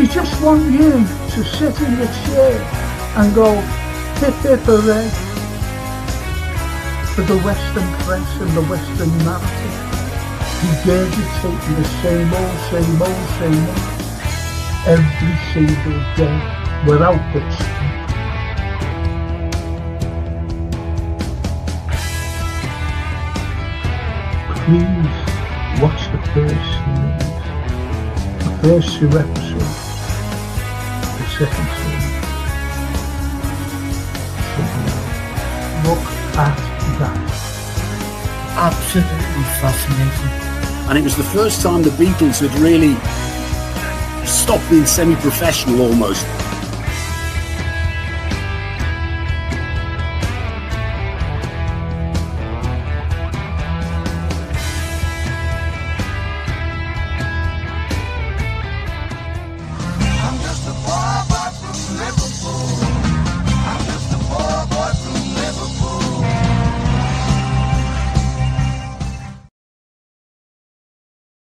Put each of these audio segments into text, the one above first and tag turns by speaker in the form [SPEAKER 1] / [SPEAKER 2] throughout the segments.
[SPEAKER 1] They just want you to sit in your chair and go, hip hip hooray, for the Western press and the Western narrative, regurgitating the same old, every single day, without the Please watch the first two episodes, the second series. Look at that.
[SPEAKER 2] Absolutely fascinating.
[SPEAKER 3] And it was the first time the Beatles had really stopped being semi-professional almost.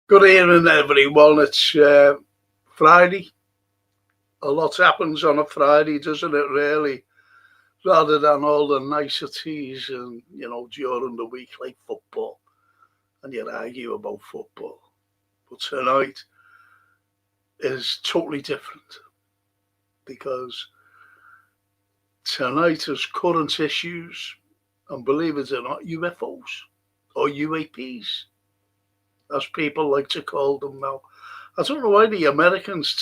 [SPEAKER 1] Good evening, everyone. It's Friday. A lot happens on a Friday, doesn't it, really? Rather than all the niceties and, during the week, like football. And you argue about football. But tonight is totally different. Because tonight is current issues. And believe it or not, UFOs or UAPs, as people like to call them now. I don't know why the Americans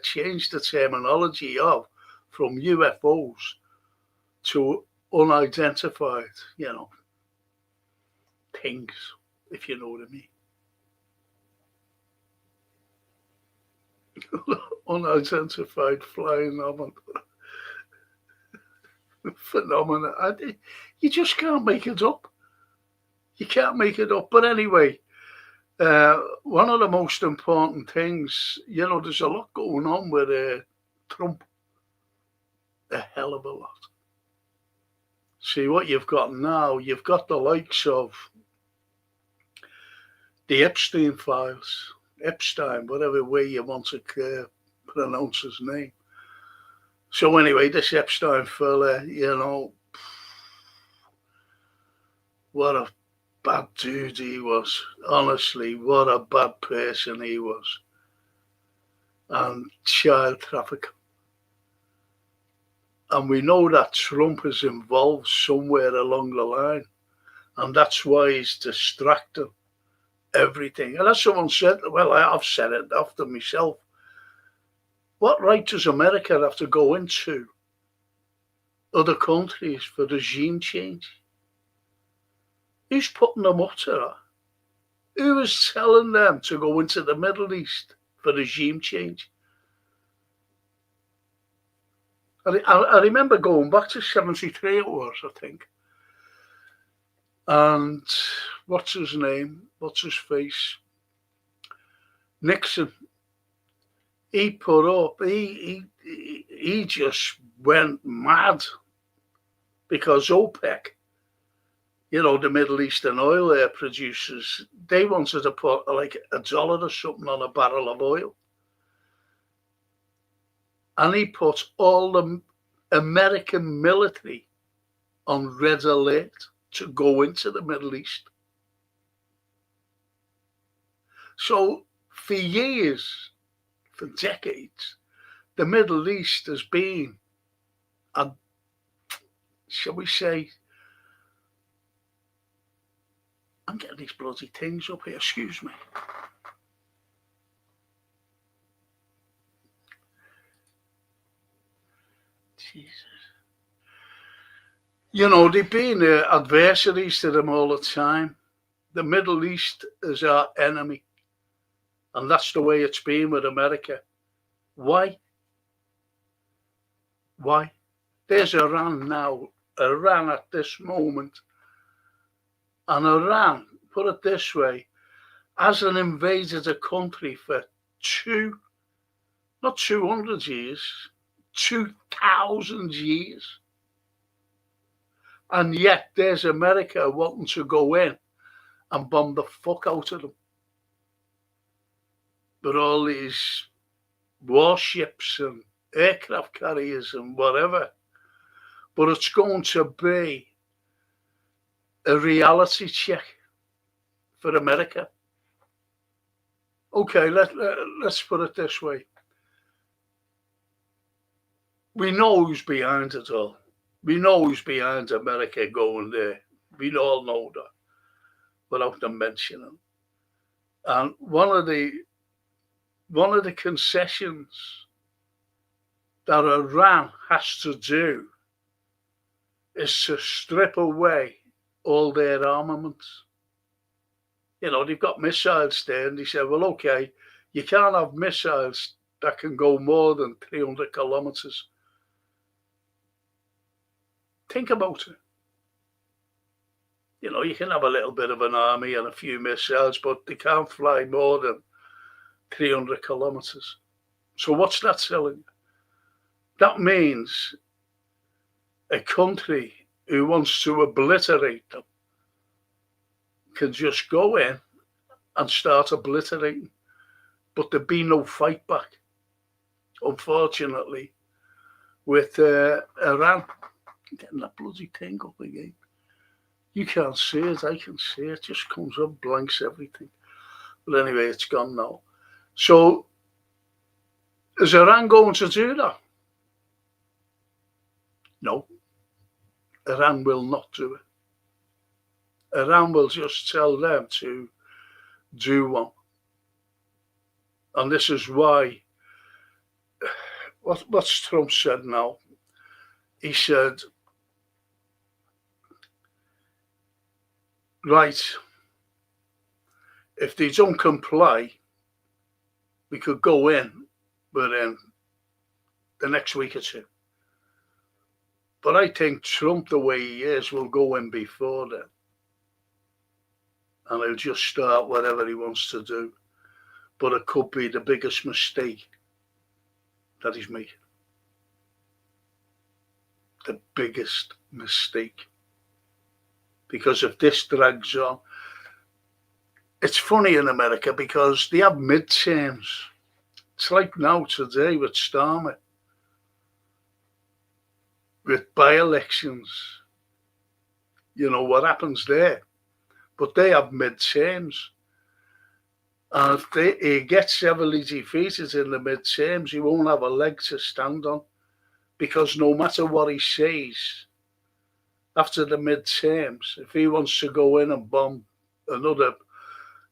[SPEAKER 1] changed the terminology from UFOs to unidentified, things, if you know what I mean. Unidentified flying phenomena. You just can't make it up. You can't make it up. But anyway, one of the most important things, there's a lot going on with Trump. A hell of a lot. See, what you've got now, you've got the likes of the Epstein files, Epstein, whatever way you want to pronounce his name. So anyway, this Epstein fella, what a bad dude he was. Honestly, what a bad person he was. And child trafficking. And we know that Trump is involved somewhere along the line. And that's why he's distracting everything. And as someone said, well, I've said it after myself. What right does America have to go into other countries for regime change? Who's putting them up to that? Who is telling them to go into the Middle East for regime change? I remember going back to 73 it was, I think. And what's his name? What's his face? Nixon. He put up, he just went mad because OPEC, the Middle Eastern oil producers, they wanted to put like $1 or something on a barrel of oil. And he put all the American military on red alert to go into the Middle East. So for years, for decades, the Middle East has been, shall we say, I'm getting these bloody things up here, excuse me. Jesus. They've been adversaries to them all the time. The Middle East is our enemy. And that's the way it's been with America. Why? Why? There's Iran now. Iran at this moment. And Iran, put it this way, hasn't invaded a country for not 200 years, 2,000 years. And yet there's America wanting to go in and bomb the fuck out of them. But all these warships and aircraft carriers and whatever. But it's going to be a reality check for America. Okay, let's put it this way. We know who's behind it all. We know who's behind America going there. We all know that without them mentioning. And one of the concessions that Iran has to do is to strip away all their armaments. You know, they've got missiles there, and they said, well, okay, you can't have missiles that can go more than 300 kilometers. Think about it. You know, you can have a little bit of an army and a few missiles, but they can't fly more than 300 kilometers. So what's that telling you? That means a country who wants to obliterate them can just go in and start obliterating, but there'd be no fight back, unfortunately, with Iran. I'm getting that bloody thing up again. You can't see it, I can see it. It just comes up, blanks everything. But anyway, it's gone now. So, is Iran going to do that? No. Iran will not do it. Iran will just tell them to do one. And this is why, what's Trump said now? He said, right, if they don't comply, we could go in within the next week or two. But I think Trump, the way he is, will go in before then. And he'll just start whatever he wants to do. But it could be the biggest mistake that he's made. The biggest mistake. Because if this drags on, it's funny in America because they have midterms. It's like now today with Starmer, with by-elections. You know what happens there. But they have midterms. And if he gets heavily defeated in the midterms, he won't have a leg to stand on. Because no matter what he says, after the midterms, if he wants to go in and bomb another,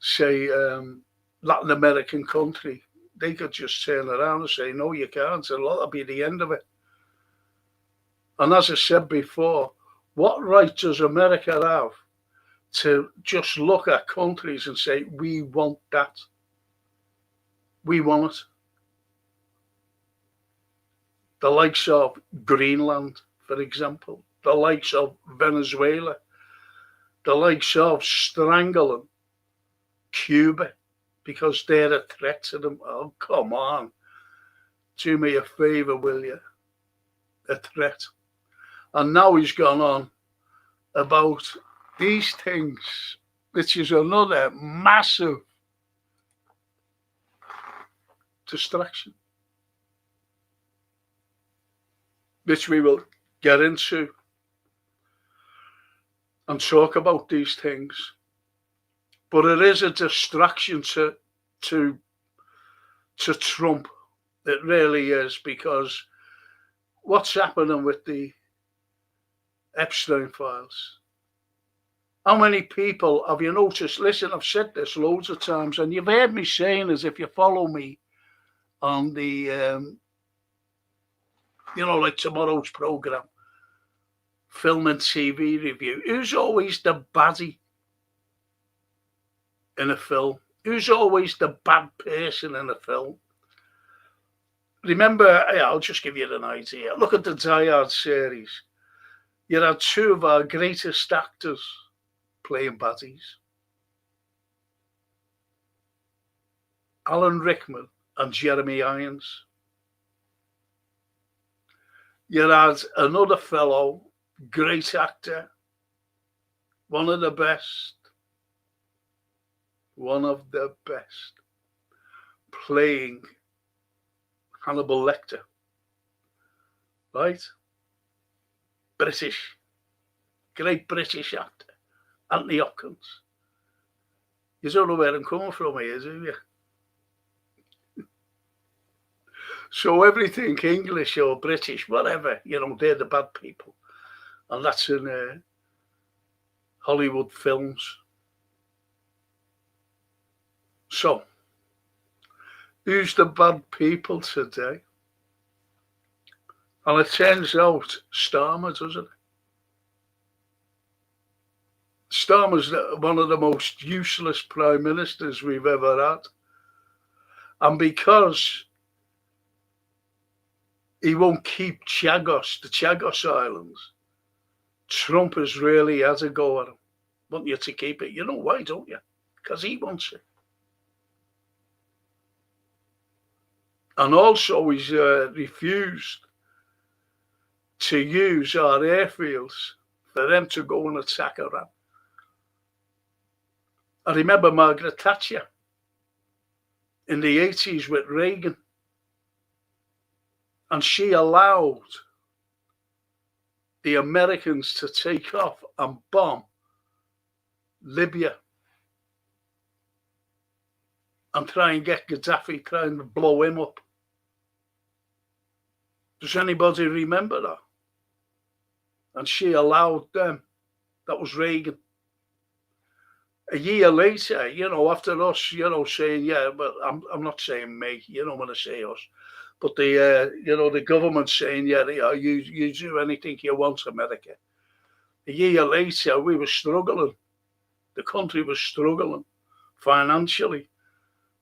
[SPEAKER 1] say, Latin American country, they could just turn around and say, no, you can't, and that'll be the end of it. And as I said before, what right does America have to just look at countries and say, we want that? We want it. The likes of Greenland, for example, the likes of Venezuela, the likes of strangling Cuba because they're a threat to them. Oh, come on. Do me a favour, will you? A threat. And now he's gone on about these things, which is another massive distraction, which we will get into and talk about these things. But it is a distraction to Trump. It really is, because what's happening with the Epstein files? How many people have you noticed? Listen, I've said this loads of times, and you've heard me saying this if you follow me on the, like tomorrow's program, Film and TV Review. Who's always the baddie in a film? Who's always the bad person in a film? Remember, I'll just give you an idea. Look at the Die Hard series. You had two of our greatest actors playing baddies. Alan Rickman and Jeremy Irons. You had another fellow, great actor, one of the best, playing Hannibal Lecter, right? British, great British actor, Anthony Hopkins. You don't know where I'm coming from here, do you? So everything English or British, whatever, they're the bad people. And that's in Hollywood films. So, who's the bad people today? And it turns out Starmer, doesn't it? Starmer's one of the most useless prime ministers we've ever had. And because he won't keep the Chagos Islands, Trump has really had a go at him. Want you to keep it. You know why, don't you? Because he wants it. And also he's refused to use our airfields for them to go and attack Iran. I remember Margaret Thatcher in the 80s with Reagan, and she allowed the Americans to take off and bomb Libya and try and get Gaddafi, trying to blow him up. Does anybody remember that? And she allowed them. That was Reagan. A year later, after us, saying, yeah, but I'm not saying me, when I say us, but the government saying, yeah, you do anything you want, America. A year later, we were struggling. The country was struggling financially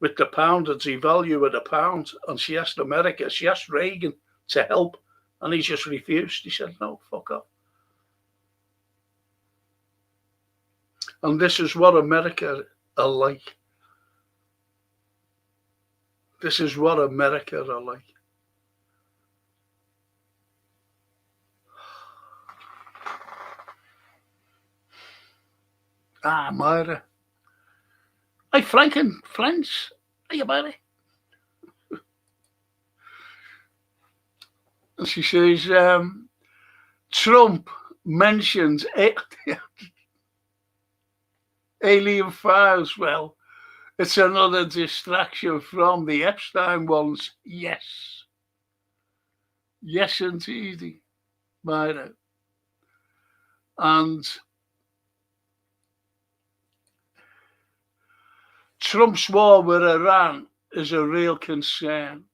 [SPEAKER 1] with the pound, the devalue of the pound. And she asked Reagan to help, and he just refused. He said, no, fuck off. And this is what America are like. This is what America are like. Myra. Hey, Frank and friends. Hey, Myra. And she says, Trump mentioned alien files. Well, it's another distraction from the Epstein ones. Yes. Yes, indeed, Myra. And Trump's war with Iran is a real concern.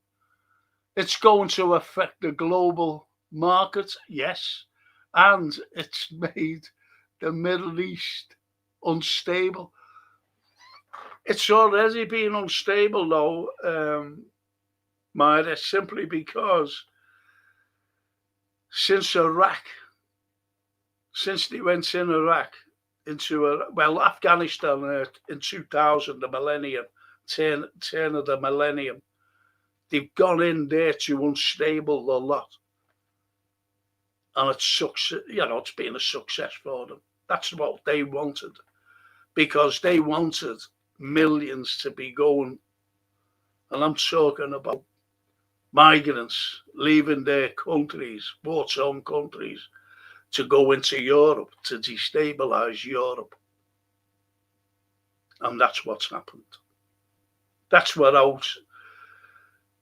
[SPEAKER 1] It's going to affect the global market, yes, and it's made the Middle East unstable. It's already been unstable, though, Myra, simply because since they went in Iraq, Afghanistan in 2000, the millennium, turn of the millennium, they've gone in there to unstable a lot. And it's been a success for them. That's what they wanted. Because they wanted millions to be going, and I'm talking about migrants leaving their countries, war-torn countries, to go into Europe, to destabilise Europe. And that's what's happened. That's without,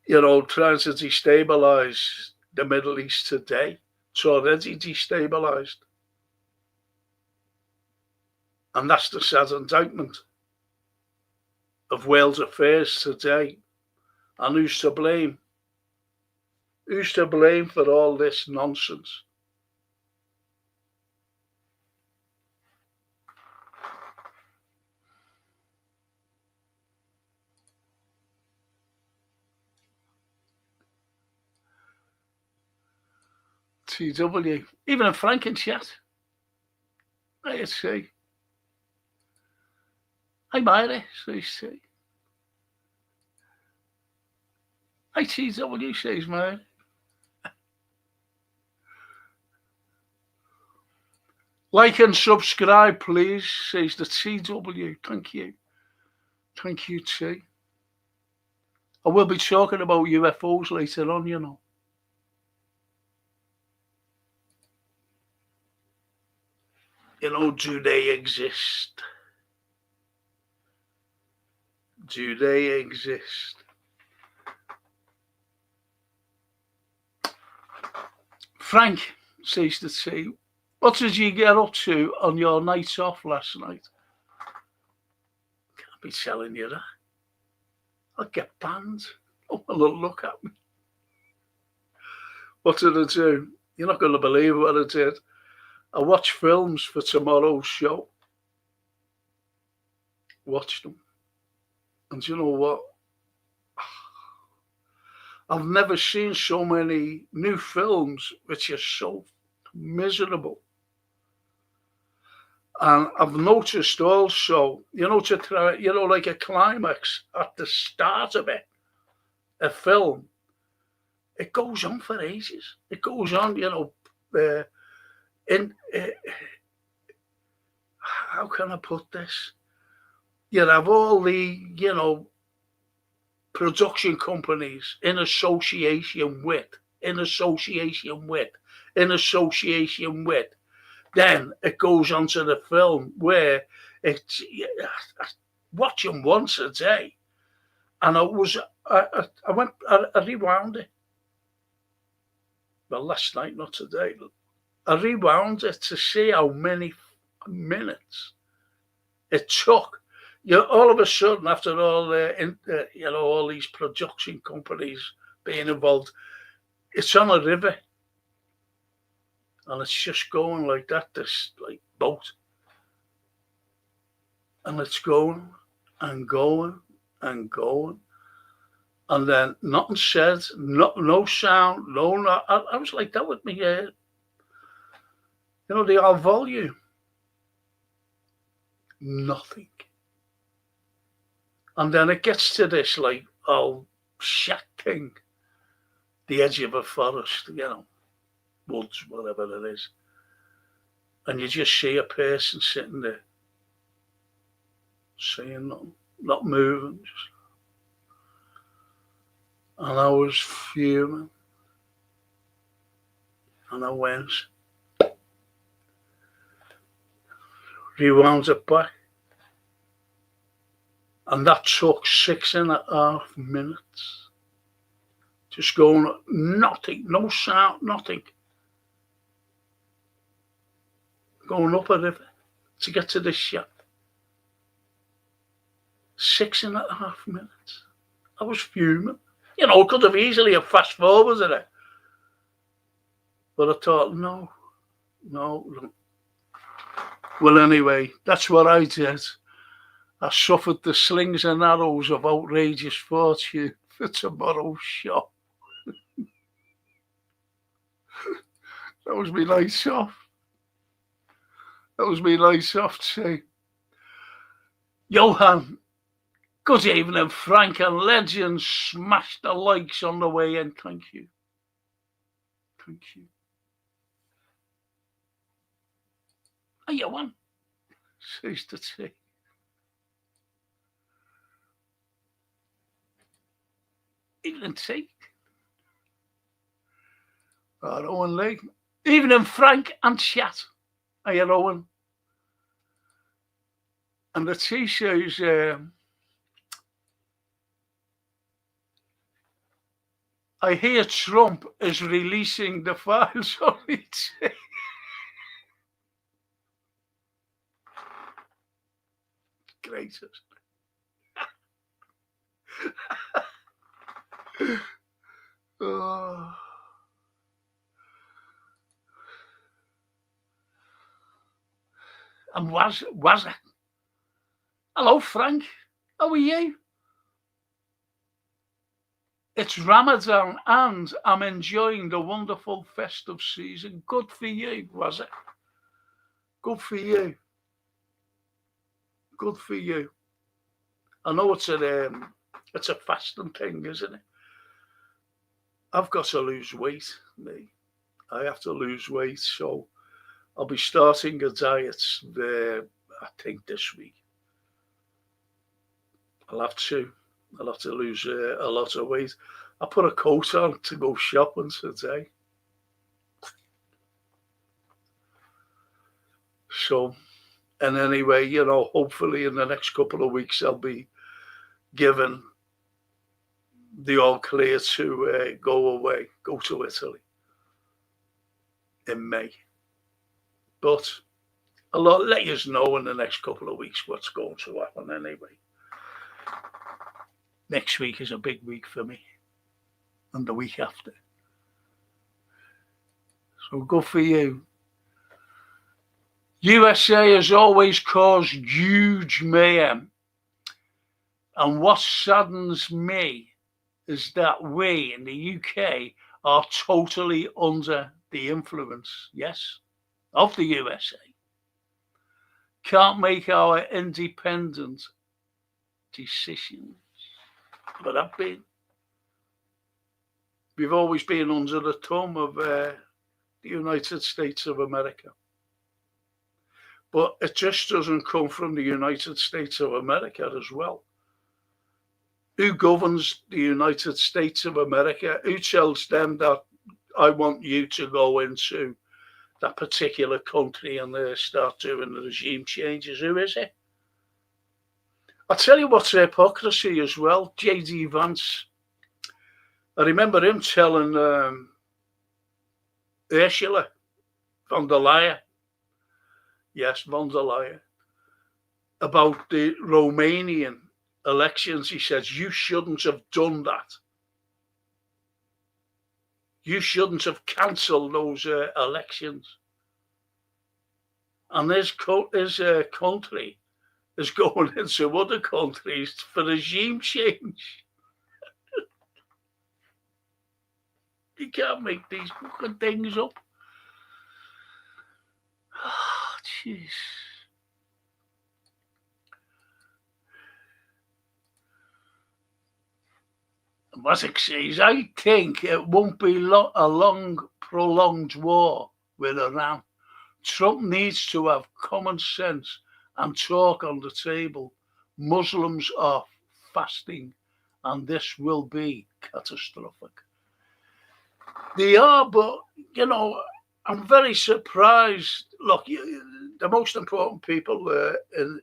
[SPEAKER 1] trying to destabilise the Middle East today. It's already destabilised. And that's the sad indictment of world affairs today. And who's to blame? Who's to blame for all this nonsense? TW, even a Frank in chat. I see. Hi, Myra, see. Hi, TW, says Myra. Like and subscribe, please, says the TW. Thank you. Thank you, T. I will be talking about UFOs later on, you know. You know, do they exist? Do they exist? Frank says to T, what did you get up to on your nights off last night? Can't be telling you that. I'll get banned. Oh, well, look at me. What did I do? You're not going to believe what I did. I watched films for tomorrow's show. Watched them. And you know what? I've never seen so many new films which are so miserable. And I've noticed also, to try, like a climax at the start of it, a film, it goes on for ages. It goes on, how can I put this? You have all the, production companies in association with, then it goes on to the film where it's watching once a day. And I rewound it. Well, last night, not today. I rewound it to see how many minutes it took. All of a sudden, after all all these production companies being involved, it's on a river, and it's just going like that, this like boat, and it's going and going and going, and then nothing said, no sound, no. I was like that with me, the old volume, nothing. And then it gets to this like old shack thing, the edge of a forest, woods, whatever it is. And you just see a person sitting there, saying nothing, not moving. And I was fuming. And I went, rewound it back. And that took 6.5 minutes. Just going, nothing, no sound, nothing. Going up a river to get to this shack. 6.5 minutes. I was fuming. Could have easily have fast forwarded it. But I thought, no. Well, anyway, that's what I did. I suffered the slings and arrows of outrageous fortune for tomorrow's show. That was me nights off. Too. Johan, good evening, Frank and Legends. Smash the likes on the way in. Thank you. Hey, Johan, says the tea. Evening, tea. Owen Lee. Evening, Frank and chat. Hey, Owen. And the tea says, I hear Trump is releasing the files on it. Great, isn't it? Oh. And was it? Hello, Frank. How are you? It's Ramadan and I'm enjoying the wonderful festive season. Good for you, was it? Good for you. I know it's a fasting thing, isn't it? I've got to lose weight, me. I have to lose weight, so I'll be starting a diet, I think, this week. I'll have to. I'll have to lose a lot of weight. I put a coat on to go shopping today. So, and anyway, hopefully in the next couple of weeks I'll be given the all clear to go to Italy in May. But I'll let you know in the next couple of weeks what's going to happen anyway. Next week is a big week for me, and the week after. So good for you. USA has always caused huge mayhem. And what saddens me is that we in the UK are totally under the influence, yes, of the USA. Can't make our independent decisions. But we've always been under the thumb of the United States of America. But it just doesn't come from the United States of America as well. Who governs the United States of America? Who tells them that I want you to go into that particular country and start doing the regime changes? Who is it? I'll tell you what's hypocrisy as well. J.D. Vance. I remember him telling Ursula von der Leyen, yes, von der Leyen, about the Romanian elections. He says, you shouldn't have done that. You shouldn't have cancelled those elections. And his country is going into other countries for regime change. You can't make these fucking things up. Oh, jeez. As it says, I think it won't be a long, prolonged war with Iran. Trump needs to have common sense and talk on the table. Muslims are fasting, and this will be catastrophic. They are, but, I'm very surprised. Look, the most important people in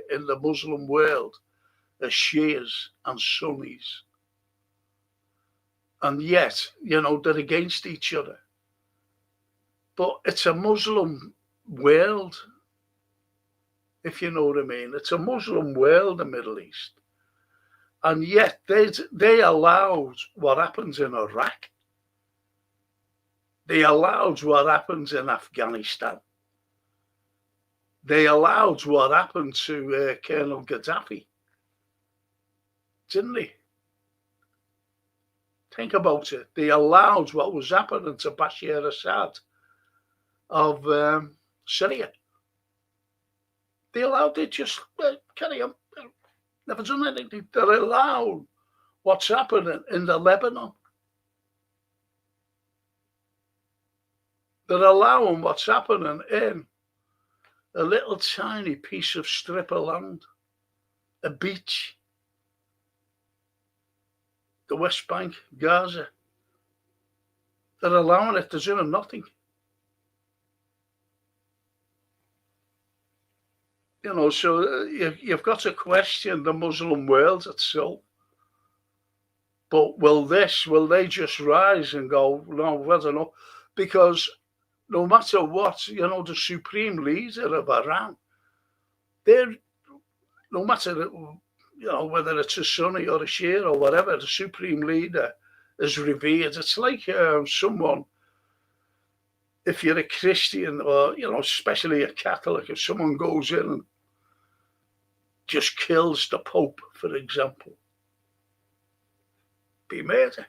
[SPEAKER 1] the Muslim world are Shias and Sunnis. And yet, they're against each other. But it's a Muslim world, if you know what I mean. It's a Muslim world, the Middle East. And yet they allowed what happens in Iraq. They allowed what happens in Afghanistan. They allowed what happened to Colonel Gaddafi. Didn't they? Think about it. They allowed what was happening to Bashar Assad of Syria. They allowed it, just carry on. Never done anything. They allowed what's happening in the Lebanon. They're allowing what's happening in a little tiny piece of strip of land, a beach, the West Bank, Gaza. They're allowing it. They're doing nothing. So you've got to question the Muslim world itself. But will they just rise and go, no, I don't know? Because no matter what, the supreme leader of Iran, no matter, whether it's a Sunni or a Shia or whatever, the supreme leader is revered. It's like someone, if you're a Christian or, especially a Catholic, if someone goes in and just kills the Pope, for example, be murder.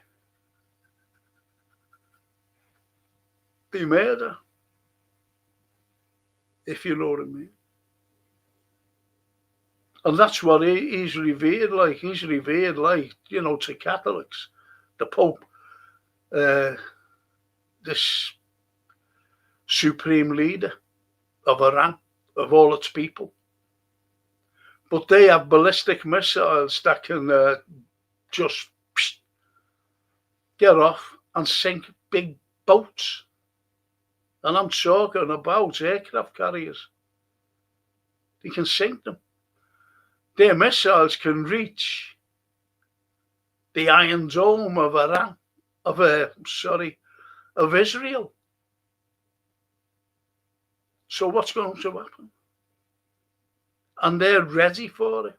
[SPEAKER 1] Be murder, if you know what I mean. And that's what he's revered like. He's revered like, to Catholics, the Pope, this supreme leader of Iran, of all its people. But they have ballistic missiles that can just get off and sink big boats. And I'm talking about aircraft carriers. They can sink them. Their missiles can reach the Iron Dome of Iran, of Israel. So what's going to happen? And they're ready for it.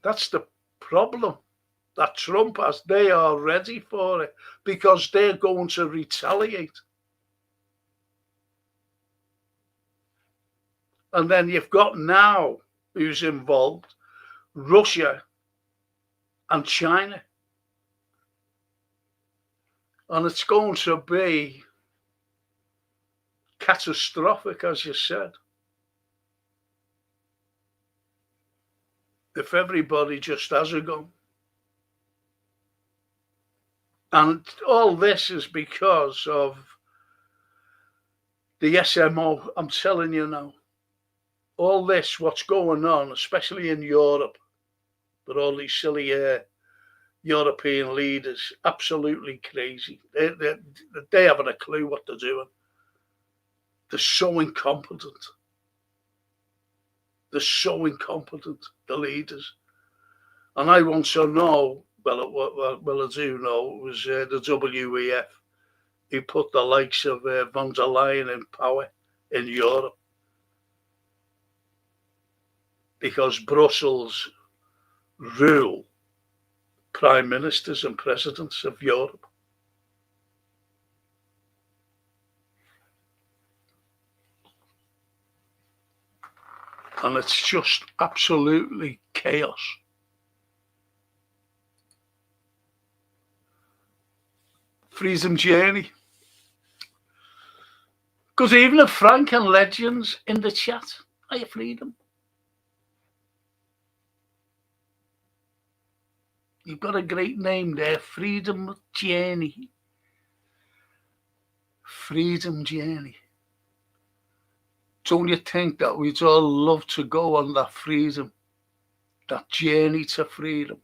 [SPEAKER 1] That's the problem that Trump has. They are ready for it because they're going to retaliate. And then you've got now who's involved, Russia and China. And it's going to be catastrophic, as you said. If everybody just has a go. And all this is because of the SMO. I'm telling you now. All this, what's going on, especially in Europe, with all these silly European leaders, absolutely crazy. They haven't a clue what they're doing. They're so incompetent. They're so incompetent, the leaders. And I want to know, well, I do know, it was the WEF who put the likes of von der Leyen in power in Europe. Because Brussels rule prime ministers and presidents of Europe. And it's just absolutely chaos. Freedom journey. Good evening, Frank and Legends in the chat. Hiya, Freedom. You've got a great name there, Freedom Journey. Freedom Journey. Don't you think that we'd all love to go on that freedom, that journey to freedom?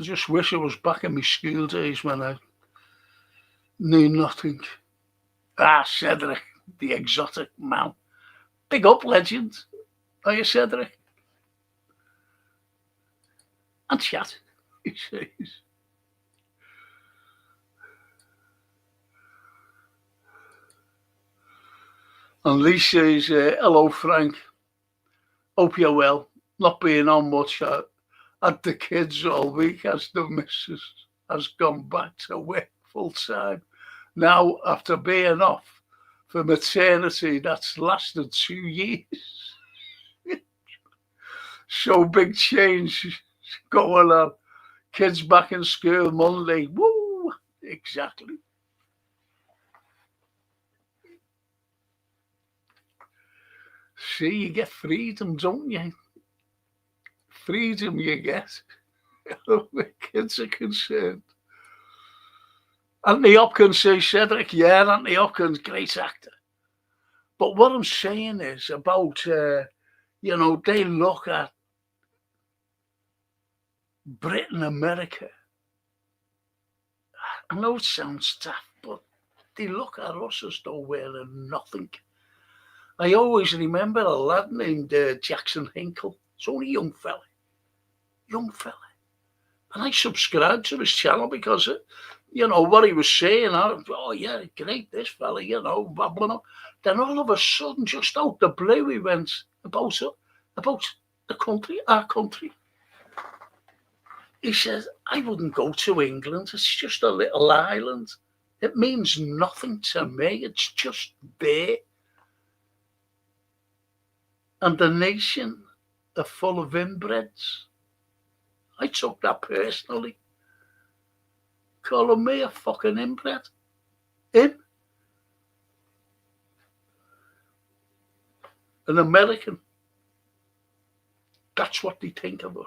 [SPEAKER 1] I just wish I was back in my school days when I knew nothing. Cedric, the exotic man. Big up, Legend. Are you, Cedric? And chat, he says. And Lee says, hello, Frank. Hope you're well. Not being on much. I had the kids all week as the missus has gone back to work full time. Now, after being off for maternity, that's lasted 2 years. So big change going on. Kids back in school Monday. Woo! Exactly. See, you get freedom, don't you? Freedom you get. Where kids are concerned. Anthony Hopkins says, Cedric, yeah, Anthony Hopkins, great actor. But what I'm saying is about, they look at Britain, America. I know it sounds tough, but they look at us as though we're nothing. I always remember a lad named Jackson Hinkle. It's only a young fella. And I subscribed to his channel because, what he was saying. Oh, yeah, great, this fella, babbling up. Then all of a sudden, just out the blue, he went about the country, our country. He said, I wouldn't go to England. It's just a little island. It means nothing to me. It's just there. And the nation are full of inbreds. I took that personally. Calling me a fucking inbred. An American. That's what they think of us.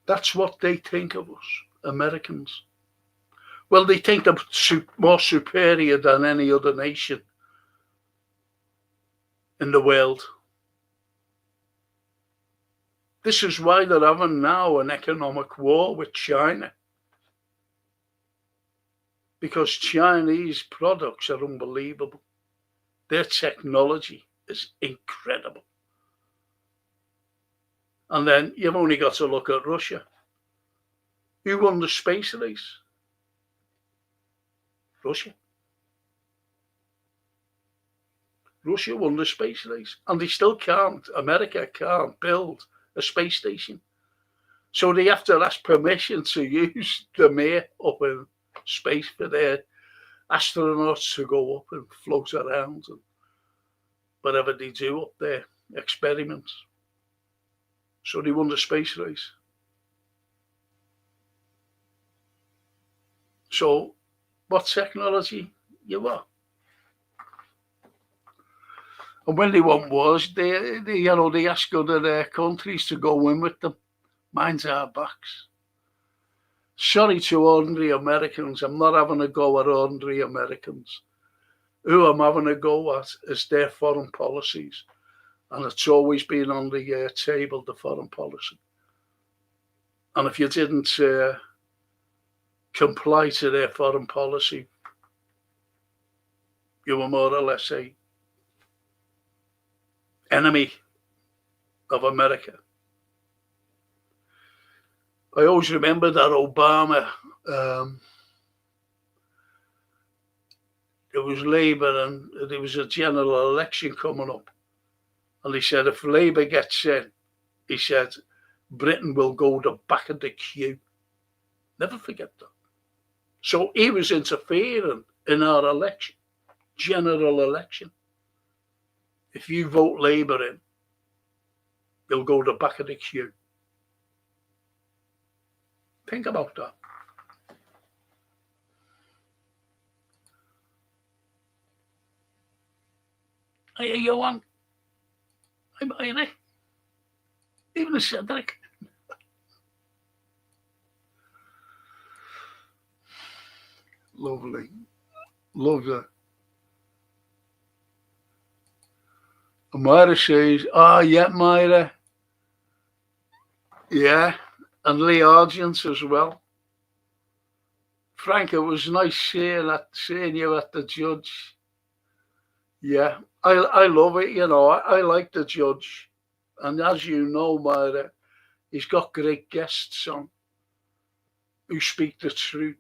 [SPEAKER 1] That's what they think of us, Americans. Well, they think they're more superior than any other nation. in the world. This is why they're having now an economic war with China. Because Chinese products are unbelievable. Their technology is incredible. And then you've only got to look at Russia. Who won the space race? Russia. Russia won the space race. And they still can't, America can't build a space station. So they have to ask permission to use the Mir up in space for their astronauts to go up and float around and whatever they do up there, experiments. So they won the space race. So what technology you want? And when they won wars, they ask other countries to go in with them. Mine's our backs. Sorry to ordinary Americans. I'm not having a go at ordinary Americans. Who I'm having a go at is their foreign policies. And it's always been on the table, the foreign policy. And if you didn't comply to their foreign policy, you were more or less a enemy of America. I always remember that Obama, it was Labour and there was a general election coming up. And he said, if Labour gets in, he said, Britain will go to the back of the queue. Never forget that. So he was interfering in our election, general election. If you vote Labour in, you'll go to the back of the queue. Think about that. Hey, Johan. I'm Irish. Even a Cedric. Lovely. Love that. And Myra says, yeah, Myra. Yeah. And Lee Argent as well. Frank, it was nice seeing you at the Judge. Yeah, I love it, you know. I like the Judge. And as you know, Myra, he's got great guests on who speak the truth,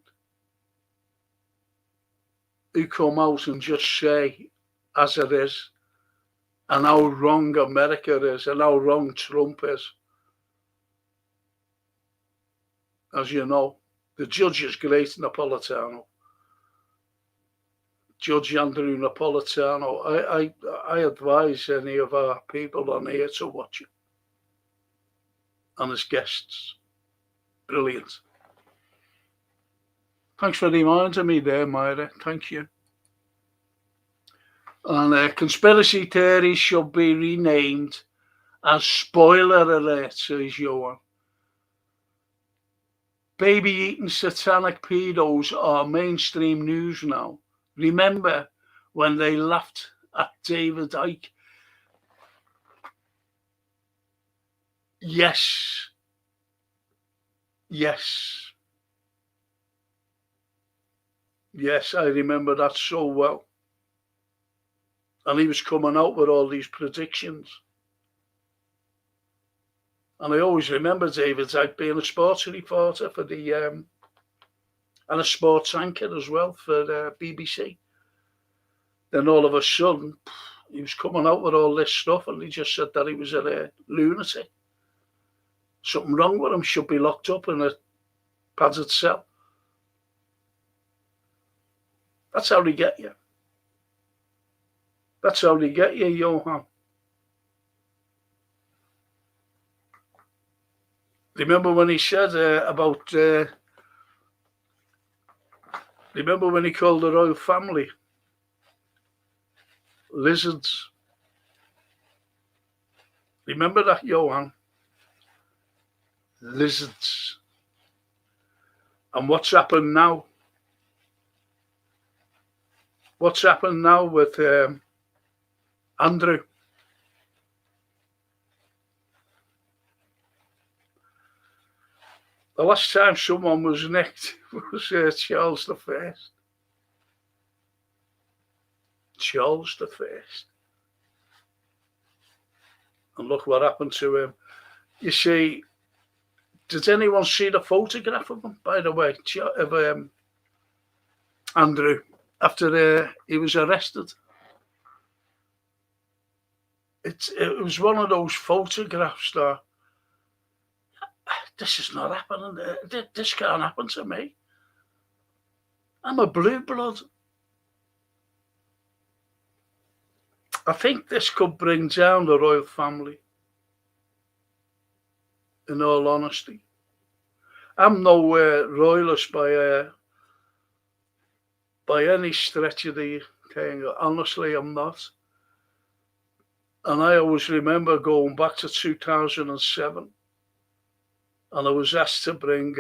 [SPEAKER 1] who come out and just say as it is, and how wrong America is, and how wrong Trump is. As you know, the Judge is great, Napolitano. Judge Andrew Napolitano. I advise any of our people on here to watch it. And his guests. Brilliant. Thanks for reminding me there, Myra. Thank you. And conspiracy theories should be renamed as spoiler alert, says Johan. Baby-eating satanic pedos are mainstream news now. Remember when they laughed at David Icke? Yes. Yes. Yes, I remember that so well. And he was coming out with all these predictions. And I always remember David Icke being a sports reporter for the, and a sports anchor as well for the BBC. Then all of a sudden, he was coming out with all this stuff and he just said that he was a lunatic. Something wrong with him, should be locked up in a padded cell. That's how they get you. That's how they get you, Johan. Remember when he said about... remember when he called the royal family lizards? Remember that, Johan? Lizards. And what's happened now? What's happened now with Andrew? The last time someone was nicked was Charles the First. Charles the First. And look what happened to him. You see, did anyone see the photograph of him, by the way, of Andrew, after he was arrested? It was one of those photographs that, this is not happening. This can't happen to me. I'm a blue blood. I think this could bring down the royal family, in all honesty. I'm no royalist by any stretch of the thing. Honestly, I'm not. And I always remember going back to 2007, and I was asked to bring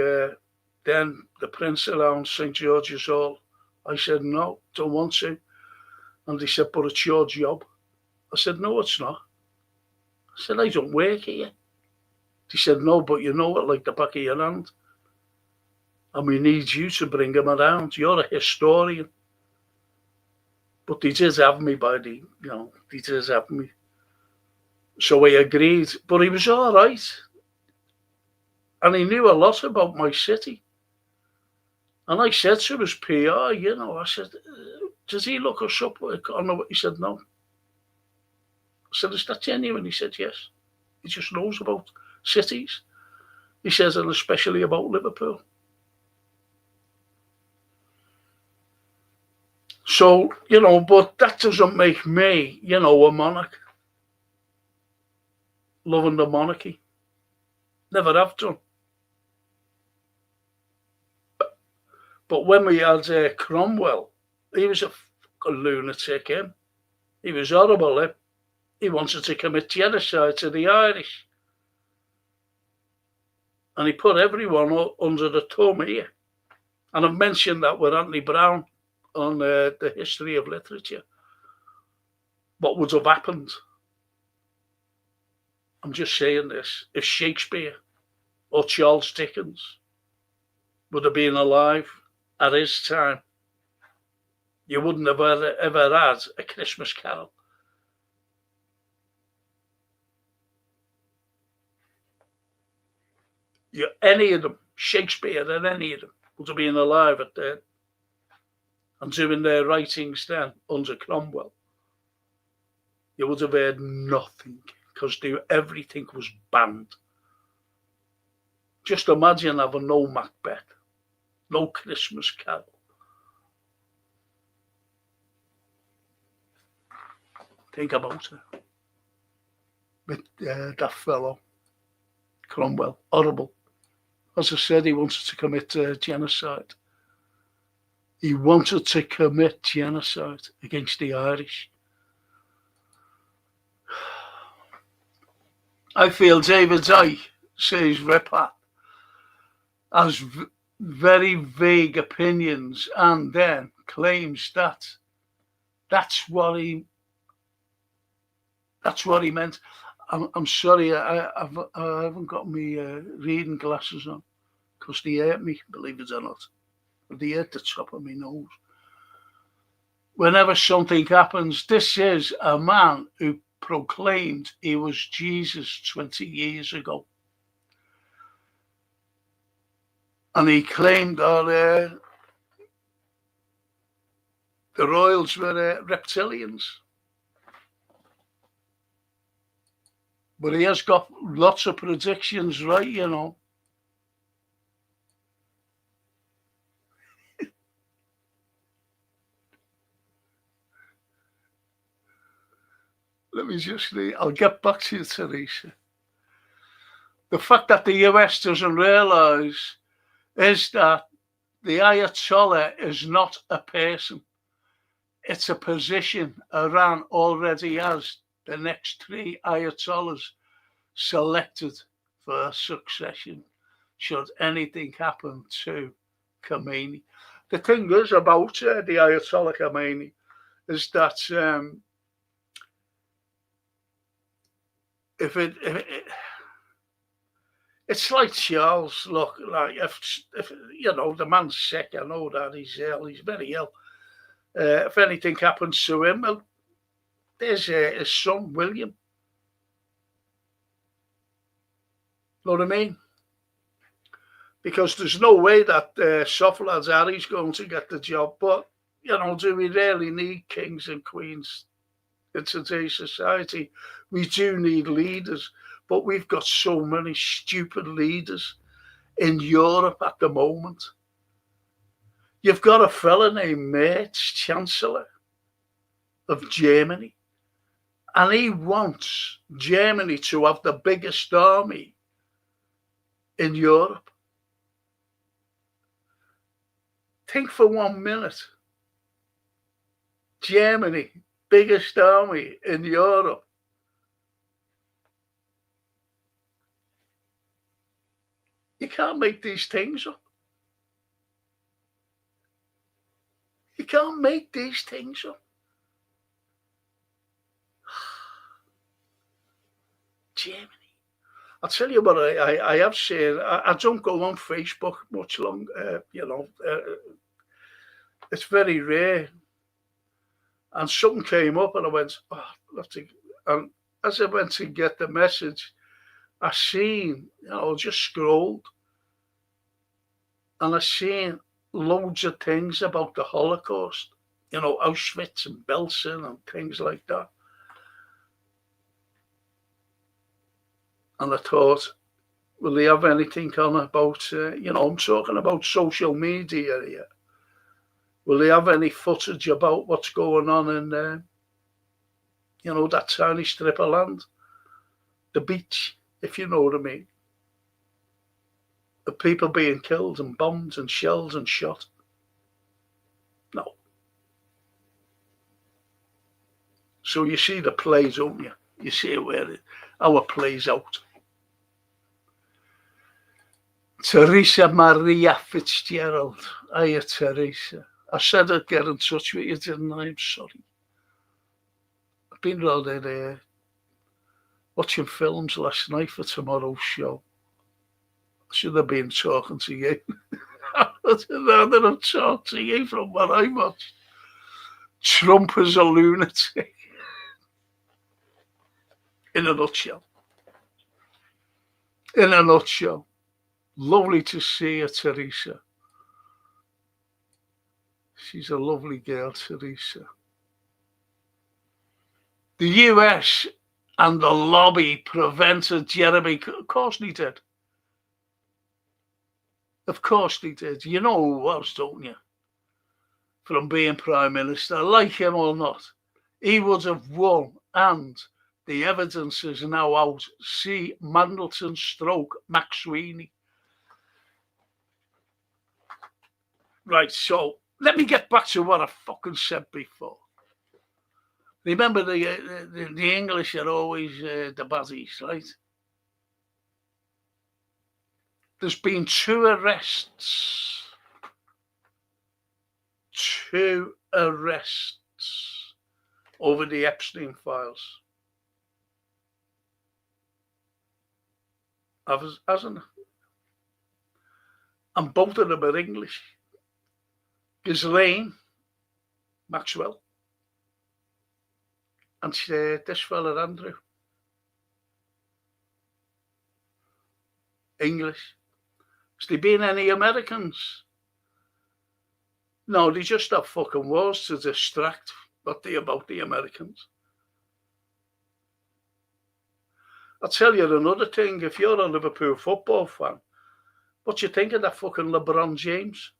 [SPEAKER 1] then the Prince around St. George's Hall. I said, no, don't want to. And they said, but it's your job. I said, no, it's not. I said, I don't work here. They said, no, but you know it like the back of your hand. And we need you to bring him around. You're a historian. But they did have me they did have me. So I agreed. But he was all right. And he knew a lot about my city. And I said to his PR, I said, does he look us up? He said, no. I said, is that genuine? He said, yes. He just knows about cities. He says, and especially about Liverpool. So, but that doesn't make me, a monarch. Loving the monarchy. Never have done. But when we had Cromwell, he was a lunatic, him. He was horrible, him. He wanted to commit genocide to the Irish. And he put everyone under the thumb here. And I've mentioned that with Anthony Brown on the history of literature. What would have happened? I'm just saying this. If Shakespeare or Charles Dickens would have been alive at his time, you wouldn't have ever had A Christmas Carol. Any of them, Shakespeare and any of them, would have been alive at then and doing their writings then under Cromwell. You would have heard nothing because everything was banned. Just imagine having no Macbeth, no Christmas Carol. Think about it. With that fellow, Cromwell, horrible. As I said, he wanted to commit genocide. He wanted to commit genocide against the Irish. I feel David Icke says Ripper has very vague opinions and then claims that that's what he meant. I'm sorry, I haven't got my reading glasses on because they hurt me, believe it or not. They hurt the top of my nose. Whenever something happens, this is a man who proclaimed he was Jesus 20 years ago. And he claimed that the royals were reptilians. But he has got lots of predictions right, Let me just read. I'll get back to you, Teresa. The fact that the US doesn't realise is that the Ayatollah is not a person. It's a position. Iran already has the next 3 Ayatollahs selected for succession should anything happen to Khomeini. The thing is about the Ayatollah Khomeini is that if It's like Charles. Look, like if you know the man's sick, I know that he's ill. He's very ill. If anything happens to him, well, there's his son William. Know what I mean? Because there's no way that soft lads Harry's going to get the job. But you know, do we really need kings and queens in today's society? We do need leaders, but we've got so many stupid leaders in Europe at the moment. You've got a fella named Merz, Chancellor of Germany, and he wants Germany to have the biggest army in Europe. Think for 1 minute. Germany, biggest army in Europe. You can't make these things up. You can't make these things up. Germany. I'll tell you what I have seen. I don't go on Facebook much longer, it's very rare. And something came up and I went, and as I went to get the message, I seen, just scrolled, and I seen loads of things about the Holocaust, Auschwitz and Belsen and things like that. And I thought, will they have anything on about, I'm talking about social media here. Will they have any footage about what's going on in, that tiny strip of land? The beach, if you know what I mean. The people being killed and bombed and shelled and shot. No. So you see the plays, don't you? You see how it plays out. Teresa Maria Fitzgerald. Hiya, Teresa. I said I'd get in touch with you, didn't I? I'm sorry. I've been rather watching films last night for tomorrow's show. I should have been talking to you. I'd rather have talked to you from what I watched. Trump is a lunatic. In a nutshell. In a nutshell. Lovely to see you, Teresa. She's a lovely girl, Teresa. The US and the lobby prevented Jeremy. Of course they did. Of course they did. You know who it was, don't you? From being Prime Minister, like him or not. He would have won, and the evidence is now out. See Mandelson stroke Max Sweeney. Right, so let me get back to what I fucking said before. Remember, the English are always the baddies, right? There's been 2 arrests. 2 arrests over the Epstein files. Hasn't it? And both of them are English. Ghislaine Maxwell and this fella Andrew. English. Has there been any Americans? No, they just have fucking wars to distract about the Americans. I'll tell you another thing. If you're a Liverpool football fan, what do you think of that fucking LeBron James?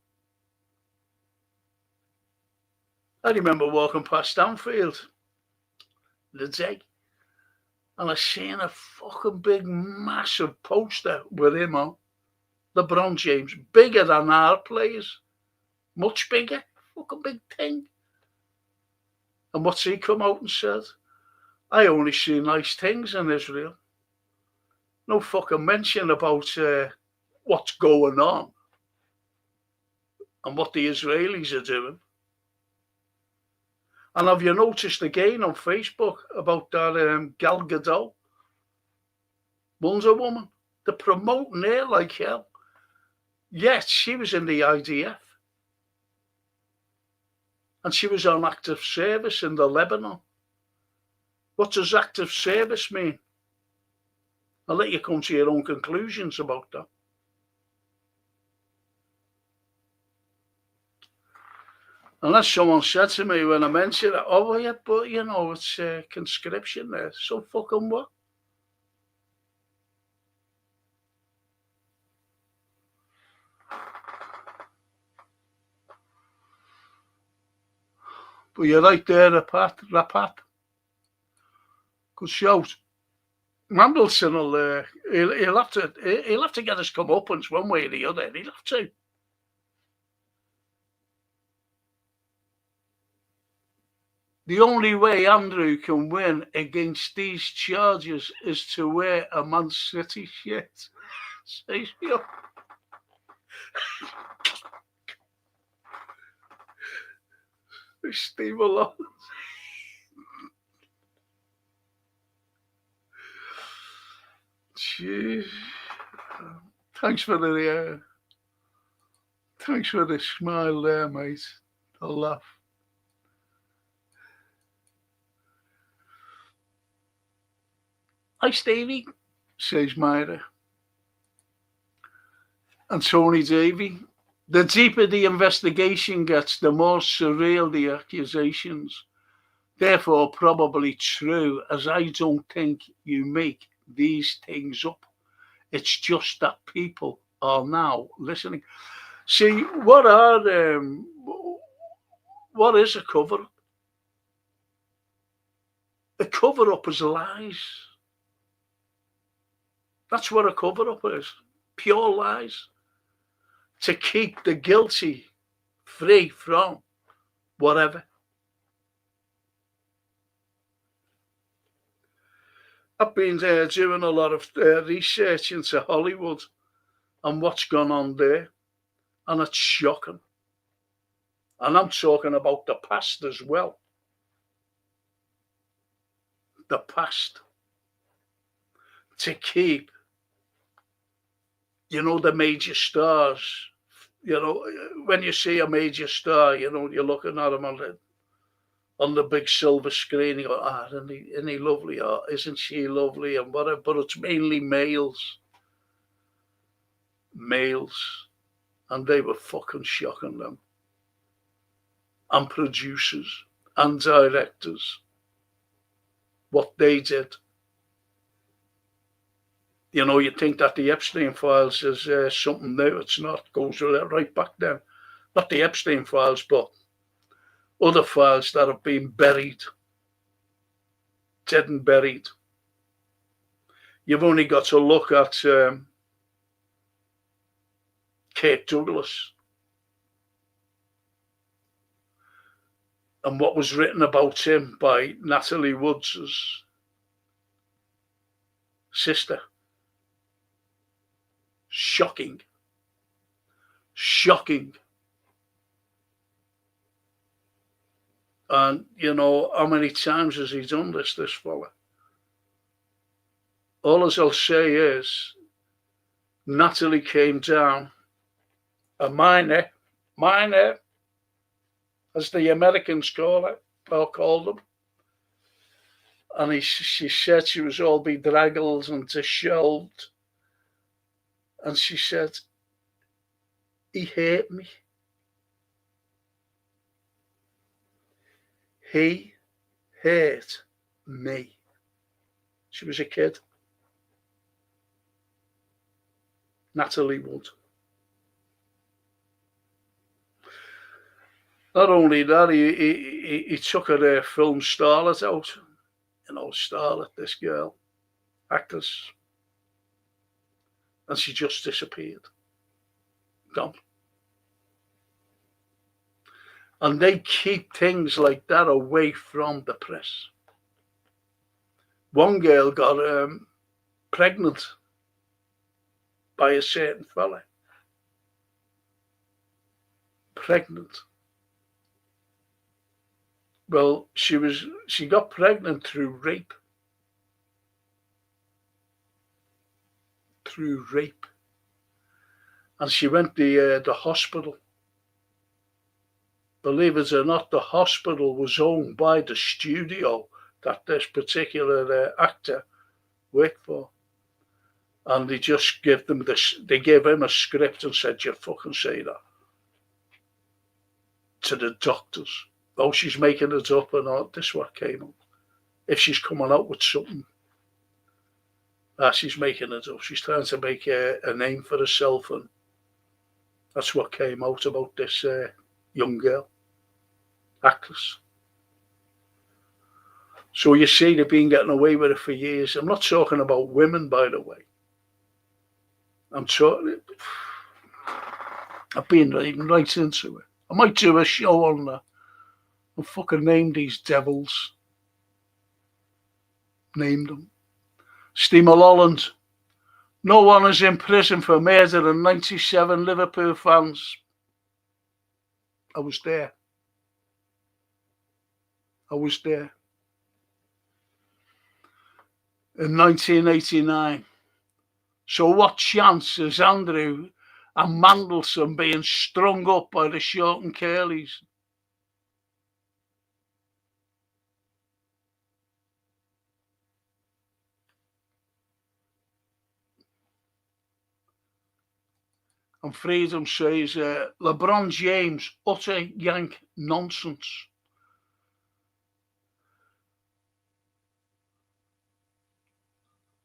[SPEAKER 1] I remember walking past Anfield the day, and I seen a fucking big, massive poster with him on. LeBron James, bigger than our players, much bigger, fucking big thing. And what's he come out and said? I only see nice things in Israel. No fucking mention about what's going on and what the Israelis are doing. And have you noticed again on Facebook about that Gal Gadot, Wonder Woman, They're promoting her like hell. Yet she was in the IDF. And she was on active service in the Lebanon. What does active service mean? I'll let you come to your own conclusions about that. Unless someone said to me when I mentioned it, oh, yeah, but, it's conscription there. So fucking what? But you're right there, Rapat. Good shout. Mandelson he'll have to get his comeuppance one way or the other. He'll have to. The only way Andrew can win against these charges is to wear a Man City shirt. Steve Malone. Jeez. Thanks for the smile there, mate. A laugh. Hi, Stevie, says Myra. And Tony Davey. The deeper the investigation gets, the more surreal the accusations. Therefore, probably true, as I don't think you make these things up. It's just that people are now listening. See, what is a cover-up? A cover-up is lies. That's what a cover-up is. Pure lies. To keep the guilty free from whatever. I've been doing a lot of research into Hollywood and what's gone on there, and it's shocking. And I'm talking about the past as well. The past. To keep, the major stars. When you see a major star, you're looking at him on the big silver screen. You go, isn't he lovely? Or isn't she lovely? And whatever. But it's mainly males. And they were fucking shocking them. And producers and directors. What they did. You think that the Epstein files is something new. It's not. It goes right back then. Not the Epstein files, but other files that have been buried. Dead and buried. You've only got to look at Kirk Douglas and what was written about him by Natalie Woods' sister. Shocking. And, how many times has he done this fella? All I'll say is, Natalie came down, a minor, as the Americans call it, or called them. And she said she was all bedraggled and disheveled. And she said, he hurt me. He hurt me. She was a kid. Natalie Wood. Not only that, he took her film starlet out. Starlet, this girl, actress. And she just disappeared. Gone. And they keep things like that away from the press. One girl got pregnant by a certain fella. Pregnant. Well, she got pregnant through rape. through rape. And she went to the hospital. Believe it or not, the hospital was owned by the studio that this particular actor worked for. And they just gave them this, they gave him a script and said, you fucking say that to the doctors. Oh, she's making it up and all. This is what came up. If she's coming out with something, she's making it up. She's trying to make a name for herself, and that's what came out about this young girl, actress. So you see, they've been getting away with it for years. I'm not talking about women, by the way. I'm talking. I've been right into it. I might do a show on that. I'll fucking name these devils. Name them. Steve Mulholland. No one is in prison for murdering 97 Liverpool fans. I was there. I was there. In 1989. So what chance is Andrew and Mandelson being strung up by the short and curlies? And Freedom says, LeBron James, utter yank nonsense.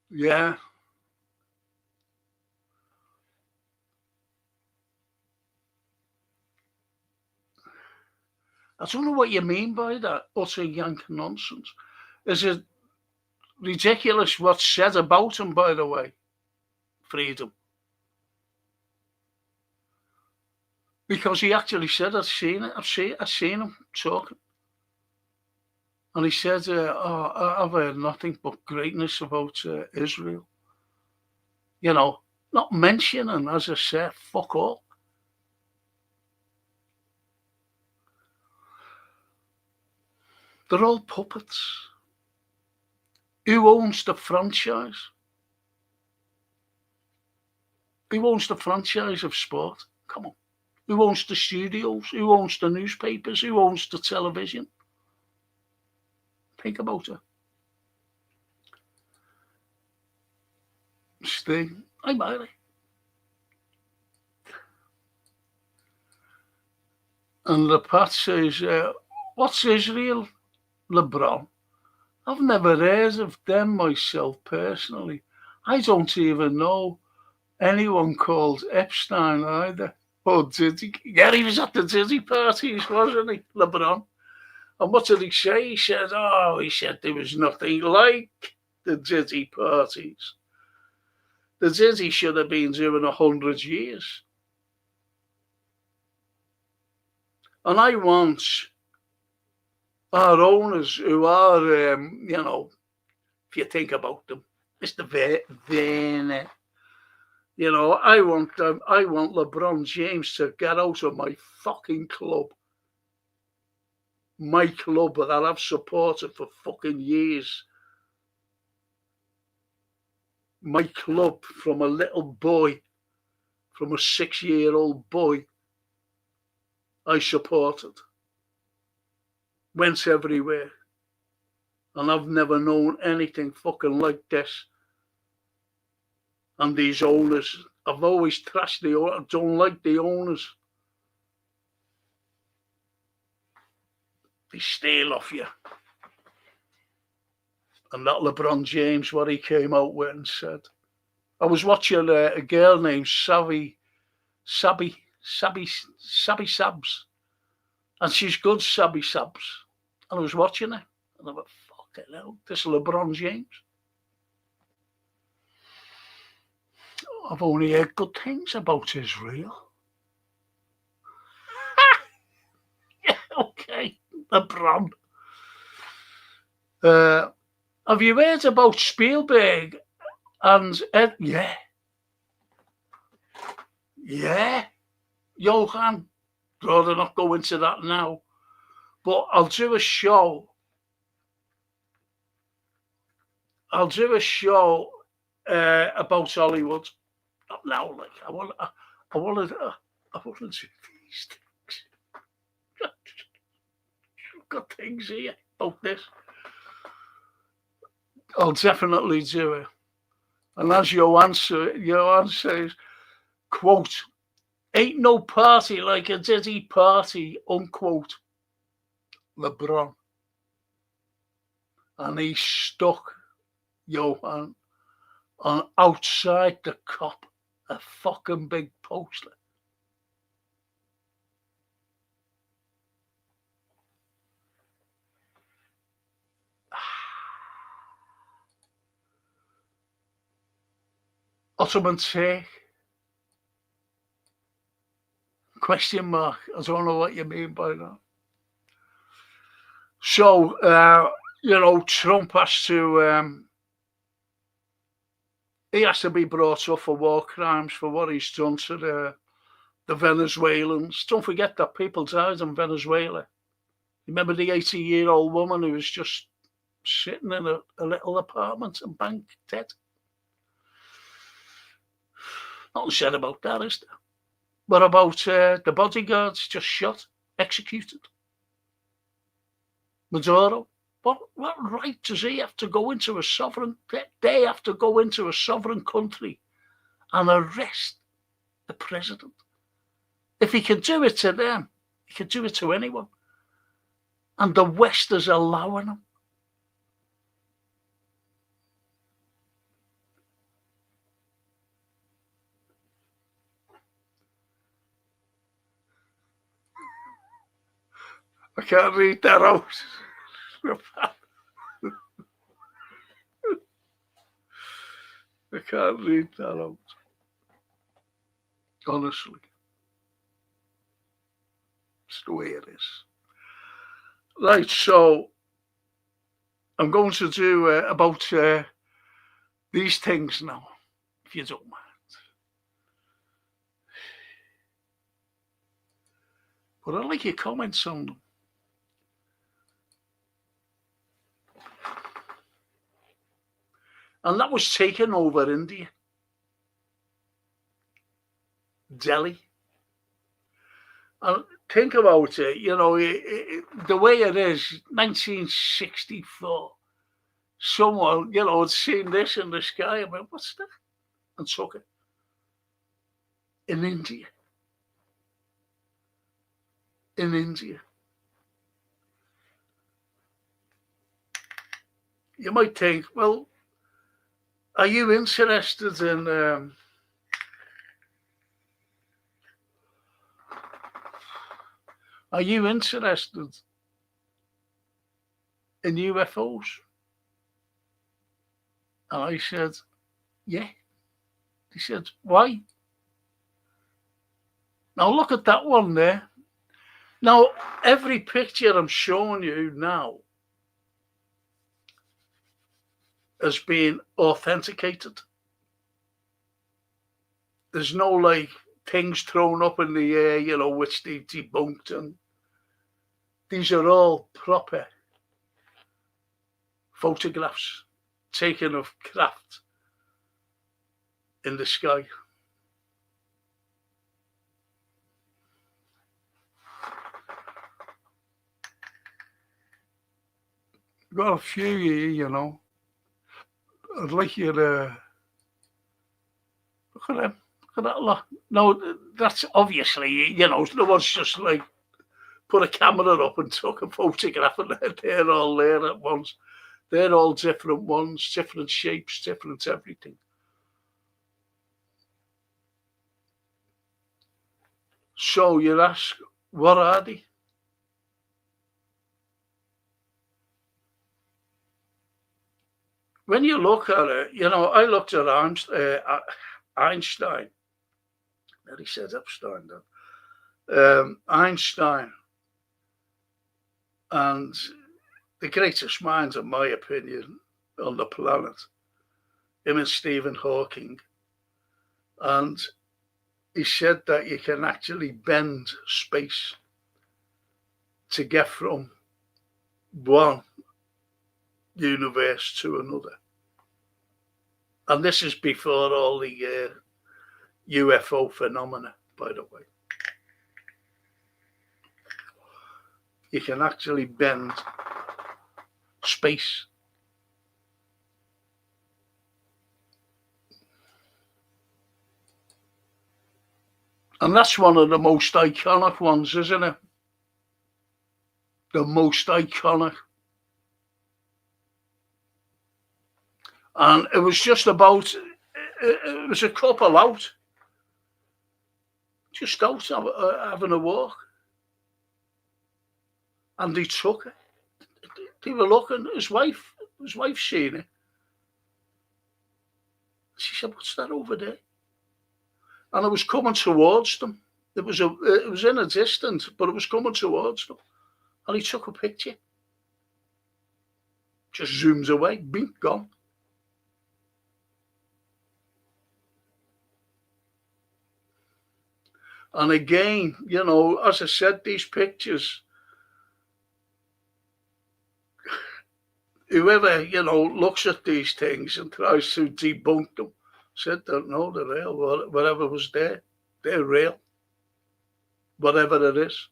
[SPEAKER 1] Yeah. I don't know what you mean by that, utter yank nonsense. Is it ridiculous what's said about him, by the way, Freedom? Because he actually said, I've seen it, I've seen him talking. And he said, I've heard nothing but greatness about Israel. You know, not mentioning, as I said, fuck all. They're all puppets. Who owns the franchise? Who owns the franchise of sport? Come on. Who owns the studios? Who owns the newspapers? Who owns the television? Think about it. Sting, I'm Miley. And the Pat says, what's Israel, LeBron? I've never heard of them myself personally. I don't even know anyone called Epstein either. Oh, did he? Yeah, he was at the Diddy parties, wasn't he, LeBron? And what did he say? He said, there was nothing like the Diddy parties. The Diddy should have been doing 100 years. And I want our owners who are, if you think about them, Mr. Werner, I want LeBron James to get out of my fucking club. My club that I've supported for fucking years. My club from a little boy, from a 6-year-old boy, I supported. Went everywhere. And I've never known anything fucking like this. And these owners, I've always trashed the owners. I don't like the owners. They steal off you. And that LeBron James, what he came out with and said. I was watching a girl named Sabi Sabs. And she's good, Sabi Sabs. And I was watching her. And I went, fuck it out. This is LeBron James. I've only heard good things about Israel. Yeah, okay. LeBron. Have you heard about Spielberg and Ed? Yeah. Johan. Rather not go into that now. But I'll do a show about Hollywood. Now, like I want to do these things. I've got things here about this. I'll definitely do it. And as Joanne says, quote, ain't no party like a Diddy party, unquote, LeBron. And he's stuck, Johan, on outside the cop, a fucking big poster. Ottoman take? Question mark. I don't know what you mean by that. So, Trump has to, he has to be brought up for war crimes for what he's done to the Venezuelans. Don't forget that people died in Venezuela. Remember the 80-year-old woman who was just sitting in a little apartment in Bank dead? Nothing said about that, is there? What about the bodyguards just shot, executed? Maduro? What right does he have to go into a sovereign? They have to go into a sovereign country and arrest the president. If he can do it to them, he can do it to anyone. And the West is allowing him. I can't read that out. I can't read that out. Honestly. It's the way it is. Right, so I'm going to do about these things now, if you don't mind. But I'd like your comments on them. And that was taken over India. Delhi. And think about it, the way it is, 1964. Someone, had seen this in the sky and went, what's that? And took it. In India. You might think, well, are you interested in UFOs? And I said, yeah. He said, why? Now look at that one there. Now, every picture I'm showing you now has been authenticated. There's no things thrown up in the air, which they debunked. And these are all proper photographs taken of craft in the sky. Got a few here, I'd like you to look at them. Look at that lot. No, that's obviously, no one's just put a camera up and took a photograph and they're all there at once. They're all different ones, different shapes, different everything. So you ask, what are they? When you look at it, I looked at Einstein. He said Epstein then. Einstein. And the greatest minds, in my opinion, on the planet, him and Stephen Hawking. And he said that you can actually bend space to get from one universe to another. And this is before all the UFO phenomena, by the way. You can actually bend space. And that's one of the most iconic ones, isn't it? The most iconic. And it was just about, it was a couple out, just out having a walk. And he took it. They were looking, his wife seen it. She said, "What's that over there?" And it was coming towards them. It was in a distance, but it was coming towards them. And he took a picture. Just zooms away, bing, gone. And again, you know, as I said, these pictures, whoever, you know, looks at these things and tries to debunk them, said that no, they're real. Whatever was there, they're real. Whatever it is.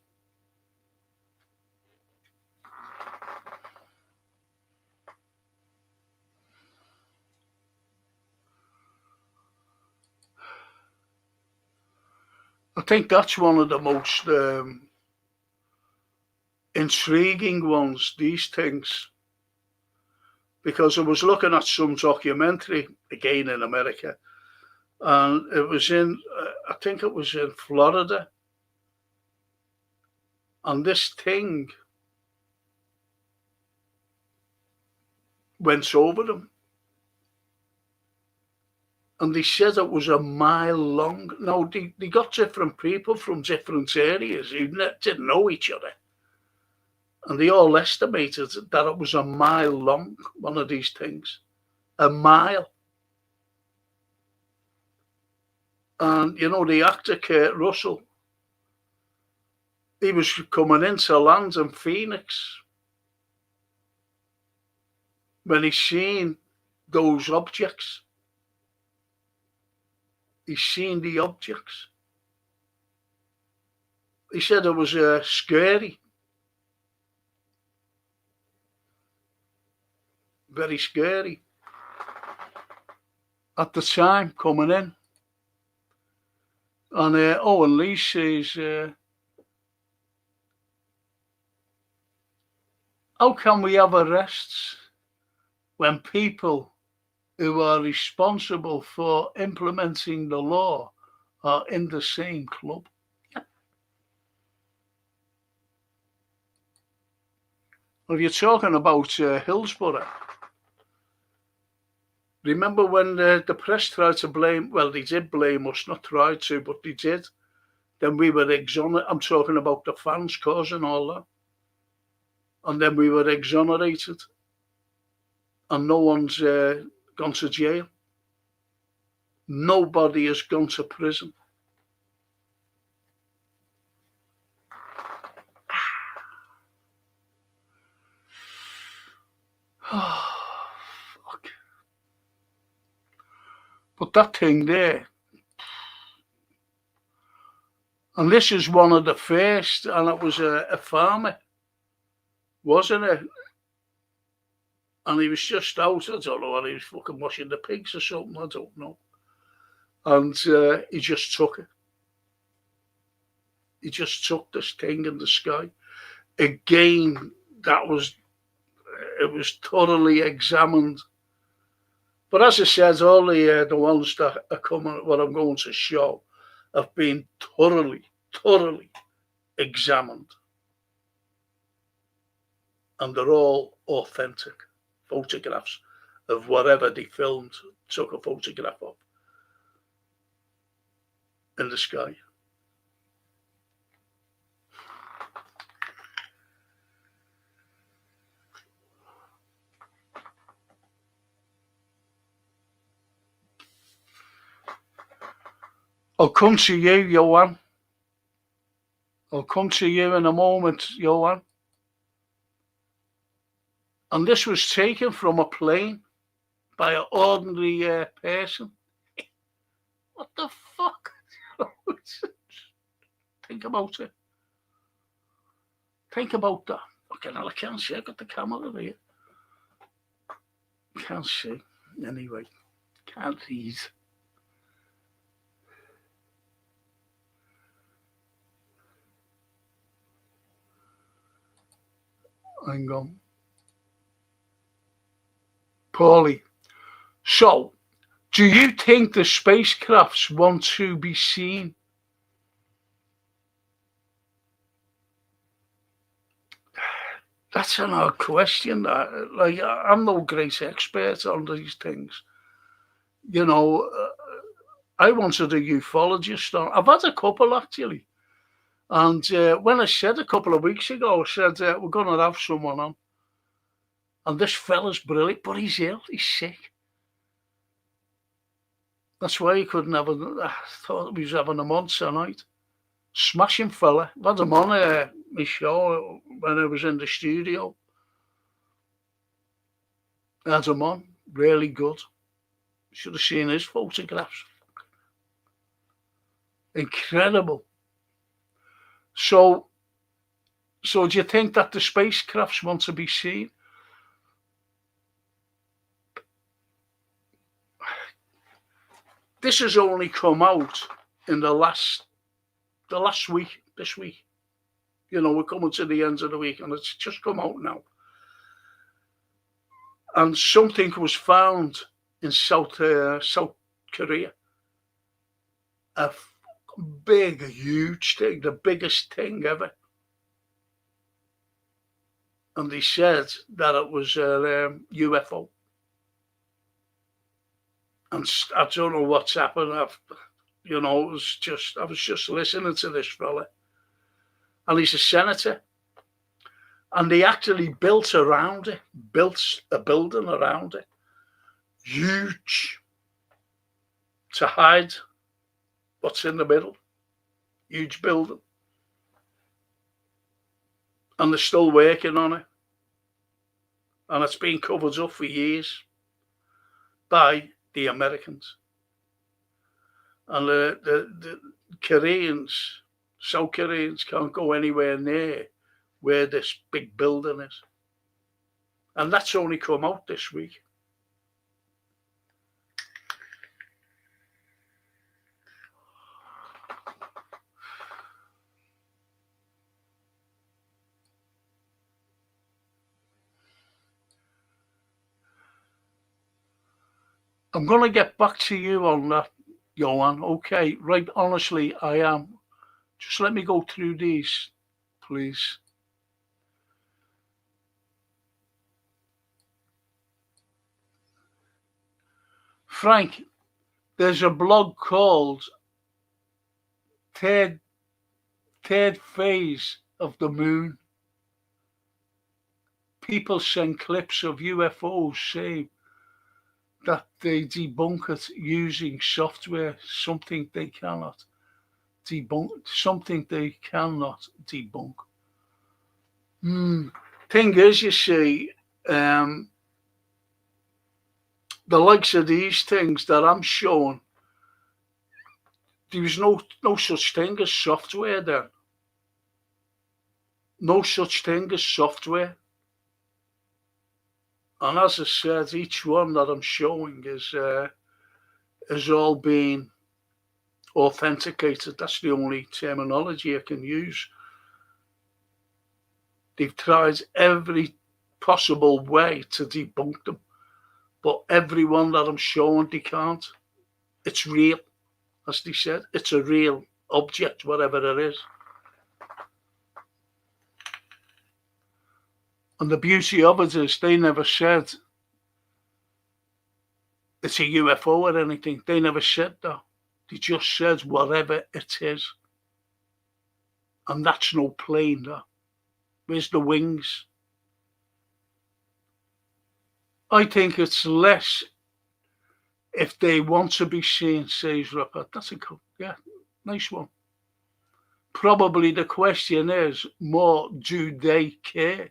[SPEAKER 1] I think that's one of the most intriguing ones, these things. Because I was looking at some documentary, again in America, and it was in, I think it was in Florida. And this thing went over them. And they said it was a mile long. Now, they got different people from different areas who didn't know each other. And they all estimated that it was a mile long, one of these things. A mile. And, you know, the actor Kurt Russell, he was coming into land in Phoenix when he seen those objects. He's seen the objects. He said it was scary. Very scary. At the time, coming in. And Owen Lee says, how can we have arrests when people who are responsible for implementing the law are in the same club? Well, you're talking about Hillsborough. Remember when the press tried to blame, well, they did blame us, not tried to, but they did. Then we were exonerated. I'm talking about the fans causing all that. And then we were exonerated. And no one's gone to jail. Nobody has gone to prison. Oh, fuck. But that thing there, and this is one of the first, and it was a farmer, wasn't it? And he was just out, I don't know, he was fucking washing the pigs or something, I don't know. And he just took it. He just took this thing in the sky. Again, it was thoroughly examined. But as I said, all the ones that are coming, what I'm going to show, have been thoroughly examined. And they're all authentic photographs of whatever they filmed, took a photograph of in the sky. I'll come to you, Johan. I'll come to you in a moment, Johan. And this was taken from a plane. by an ordinary person. What the fuck? Think about it. Think about that. Fucking hell, I can't see. I've got the camera here. Can't see. Anyway, can't read. Hang on. Paulie. So, do you think the spacecrafts want to be seen? That's an odd question. Like, I'm no great expert on these things. You know, I wanted a ufologist on. I've had a couple, actually. And when I said a couple of weeks ago, I said, we're going to have someone on. And this fella's brilliant, but he's ill. He's sick. That's why he couldn't have I thought he was having him on tonight. Smashing fella. I've had him on my show when I was in the studio. I had him on. Really good. Should have seen his photographs. Incredible. So do you think that the spacecrafts want to be seen? This has only come out in the last week, this week. You know, we're coming to the end of the week and it's just come out now. And something was found in South Korea. A big, huge thing, the biggest thing ever. And they said that it was a UFO. And I don't know what's happened. I was just listening to this fella. And he's a senator. And they actually built a building around it. Huge. To hide what's in the middle. Huge building. And they're still working on it. And it's been covered up for years by the Americans. And the Koreans, South Koreans, can't go anywhere near where this big building is. And that's only come out this week. I'm going to get back to you on that, Johan. Okay, right, honestly, I am. Just let me go through these, please. Frank, there's a blog called Third Phase of the Moon. People send clips of UFOs saying that they debunk it using software, something they cannot debunk. Thing is, you see, the likes of these things that I'm showing, there was no such thing as software then. No such thing as software. And as I said, each one that I'm showing is all being authenticated. That's the only terminology I can use. They've tried every possible way to debunk them, but every one that I'm showing, they can't. It's real, as they said. It's a real object, whatever it is. And the beauty of it is they never said it's a UFO or anything. They never said that. They just said whatever it is. And that's no plane, that. Where's the wings? I think it's less if they want to be seen, says Rupert. That's a cool, yeah, nice one. Probably the question is more, do they care?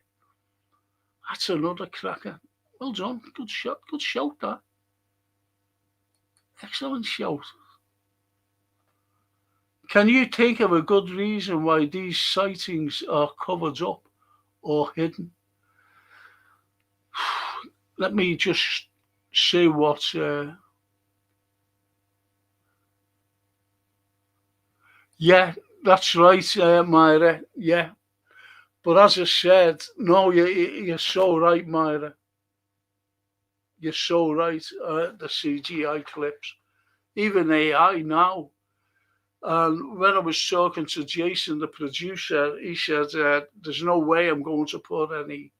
[SPEAKER 1] That's another cracker. Well done. Good shot. Good shout, that. Excellent shout. Can you think of a good reason why these sightings are covered up or hidden? Let me just see what. Yeah, that's right, Myra. Yeah. But as I said, no, you're so right, Myra. You're so right. The CGI clips, even AI now. And when I was talking to Jason, the producer, he said, there's no way I'm going to put any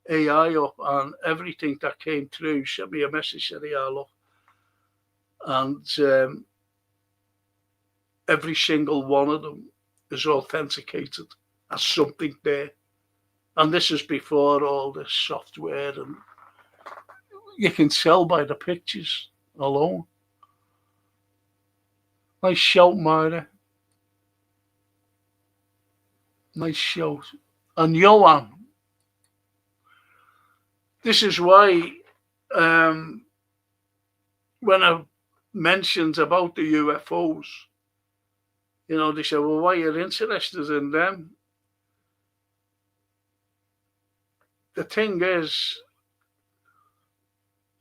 [SPEAKER 1] AI up. And everything that came through sent me a message that, yeah, look. And every single one of them is authenticated as something there. And this is before all this software, and you can tell by the pictures alone. Nice shout, Myra. Nice shout. And Johan, this is why when I mentioned about the UFOs, they said, well, why are you interested in them? The thing is,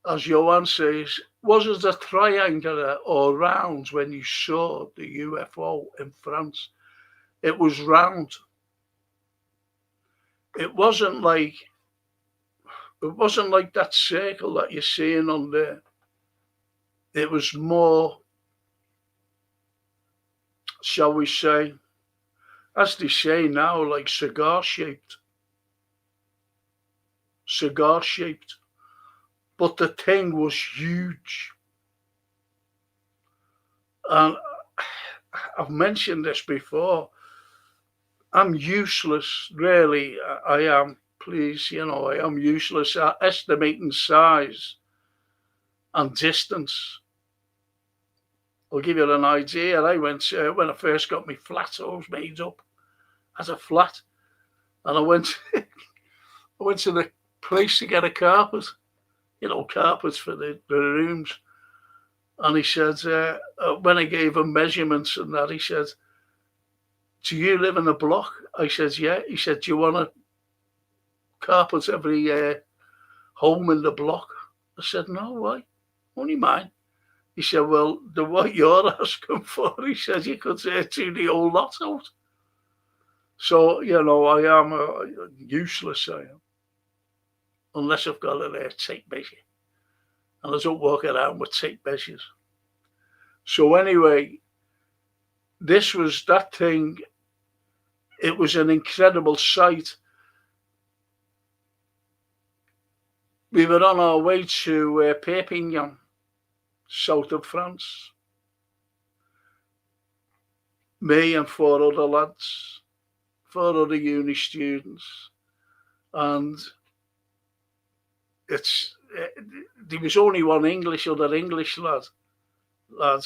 [SPEAKER 1] as Johan says, was it a triangular or round when you saw the UFO in France? It was round. It wasn't like that circle that you're seeing on there. It was more, shall we say, as they say now, like cigar shaped. But the thing was huge. And I've mentioned this before. I'm useless, really. I am. Please, I am useless at estimating size and distance. I'll give you an idea. I went, when I first got my flat, I was made up as a flat. And I went to the place to get a carpet, carpets for the rooms. And he said, when I gave him measurements and that, he said, do you live in a block? I said, yeah. He said, do you want a carpet every home in the block? I said, no, why? Only mine. He said, well, what you're asking for, he said, you could do the whole lot out. So, I am useless, I am. Unless I've got a tape measure. And I don't walk around with tape measures. So anyway, that thing, it was an incredible sight. We were on our way to Perpignan, south of France. Me and 4 other lads, 4 other uni students. And there was only one other English lads, and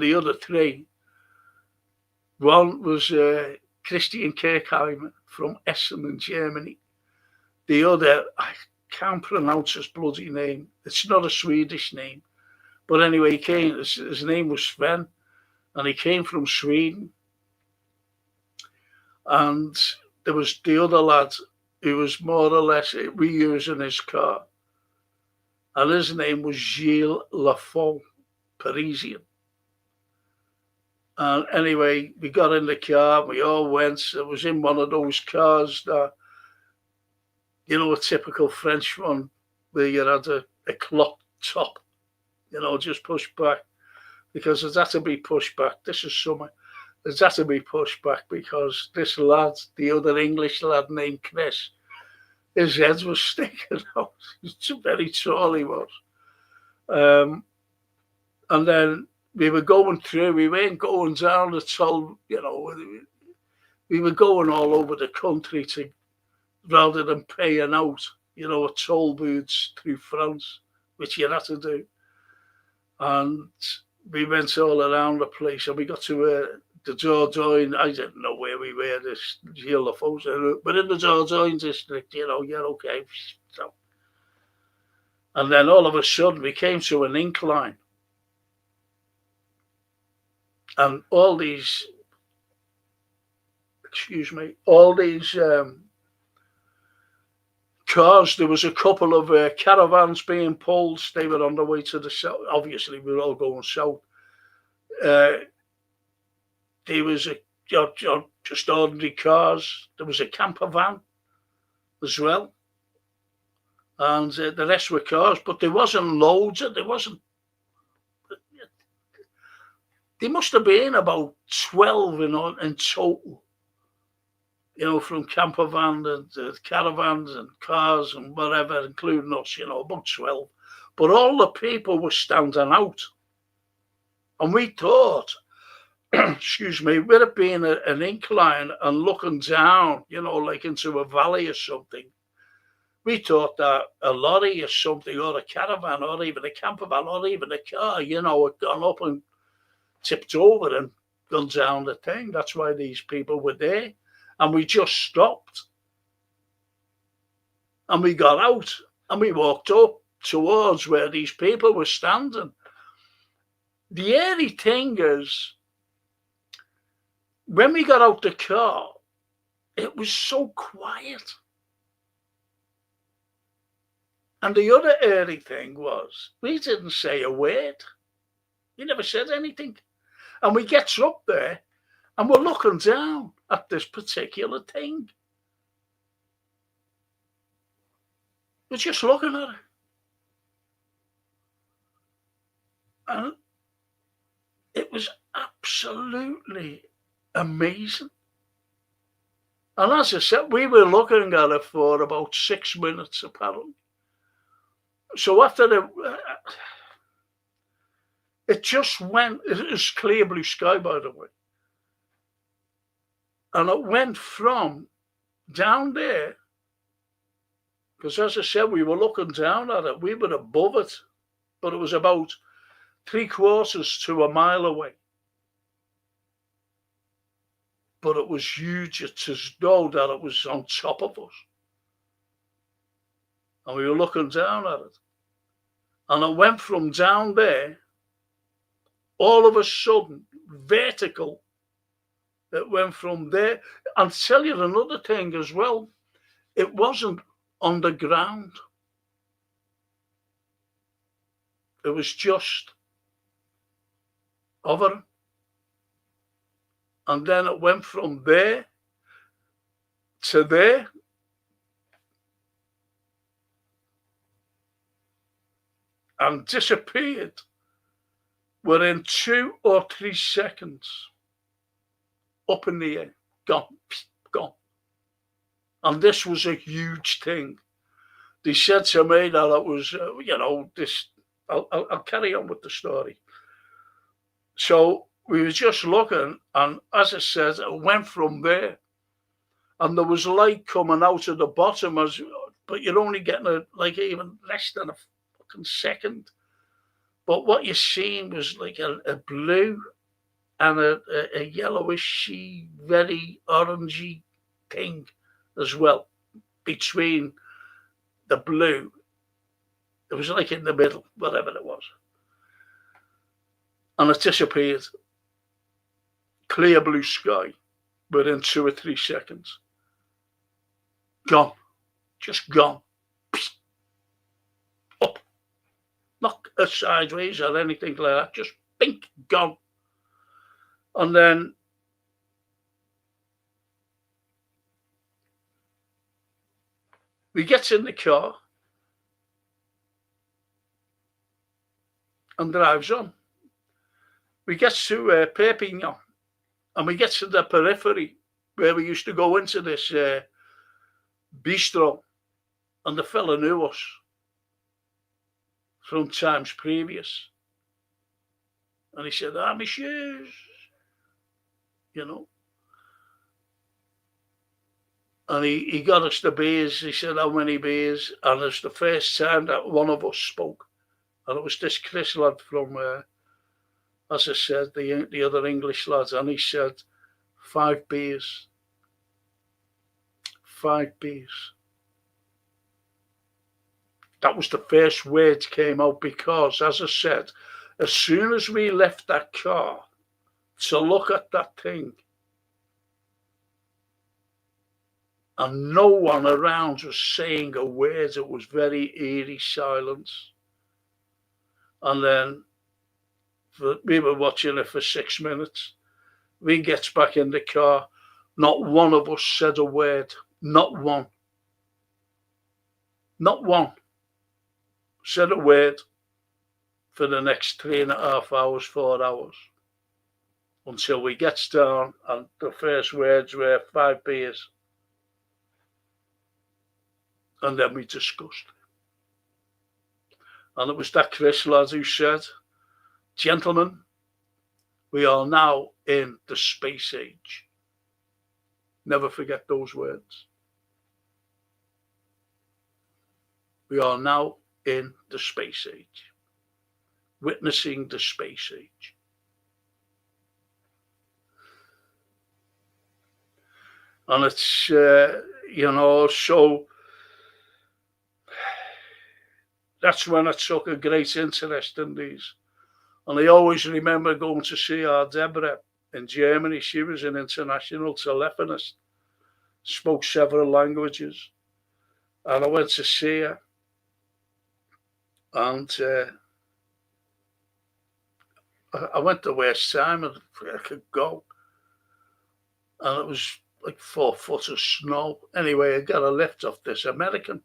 [SPEAKER 1] the other 3. One was Christian Kirchheimer from Essen in Germany. The other, I can't pronounce his bloody name. It's not a Swedish name. But anyway, his name was Sven, and he came from Sweden. And there was the other lad who was more or less reusing his car. And his name was Gilles Lafont, Parisian. And anyway, we got in the car, we all went. It was in one of those cars that, a typical French one, where you had a clock top, just pushed back. Because it had to be pushed back. This is summer. It had to be pushed back because this lad, the other English lad named Chris, his head was sticking out. It's very tall he was. And then we were going through, we weren't going down the toll, we were going all over the country rather than paying out, a toll booths through France, which you had to do. And we went all around the place, and we got to the Dordogne. I didn't know where we were, this Gilles Lafont, but in the Dordogne district, you're okay. So And then all of a sudden we came to an incline. And all these cars, there was a couple of caravans being pulled. They were on the way to the south. Obviously, we were all going south. There was just ordinary cars. There was a camper van as well. And the rest were cars, but there wasn't loads. There must have been about 12 in total. From camper van and caravans and cars and whatever, including us, about 12. But all the people were standing out. And we thought, excuse me, with it being an incline and looking down, like into a valley or something, we thought that a lorry or something, or a caravan, or even a camper van, or even a car, had gone up and tipped over and gone down the thing. That's why these people were there. And we just stopped. And we got out and we walked up towards where these people were standing. The eerie thing is, when we got out the car, it was so quiet. And the other eerie thing was, we didn't say a word. We never said anything. And we get up there and we're looking down at this particular thing. We're just looking at it. And it was absolutely amazing. And as I said, we were looking at it for about 6 minutes, apparently. So after it just went, it was clear blue sky, by the way. And it went from down there, because as I said, we were looking down at it, we were above it, but it was about 3/4 to a mile away. But it was huge. It's as though that it was on top of us. And we were looking down at it. And it went from down there, all of a sudden, vertical. It went from there. And tell you another thing as well, it wasn't on the ground. It was just over. And then it went from there to there. And disappeared within 2 or 3 seconds. Up in the air, gone. And this was a huge thing. They said to me that it was, this. I'll carry on with the story. So we were just looking, and as I said, it went from there, and there was light coming out of the bottom, but you're only getting even less than a fucking second. But what you seen was like a blue and a yellowishy, very orangey thing as well between the blue. It was like in the middle, whatever it was. And it disappeared. Clear blue sky within 2 or 3 seconds. Gone. Just gone. Up. Not sideways or anything like that. Just bink, gone. And then we get in the car and drives on. We get to Perpignan, and we get to the periphery where we used to go into this bistro, and the fella knew us from times previous. And he said, monsieur, And he got us the beers. He said, how many beers? And it's the first time that one of us spoke. And it was this Chris lad from, as I said, the other English lads. And he said, 5 beers. 5 beers. That was the first words came out because, as I said, as soon as we left that car to look at that thing, and no one around was saying a word, it was very eerie silence. And then we were watching it for 6 minutes. We gets back in the car. Not one of us said a word. Not one. Not one said a word for the next 3.5 hours, 4 hours. Until we gets down and the first words were 5 beers. And then we discussed. And it was that Chris lad who said, "Gentlemen, we are now in the space age." Never forget those words. We are now in the space age, witnessing the space age. And it's, so that's when I took a great interest in these. And I always remember going to see our Deborah in Germany. She was an international telephonist, spoke several languages. And I went to see her. And I went the worst time I could go. And it was like 4 foot of snow. Anyway, I got a lift off this American.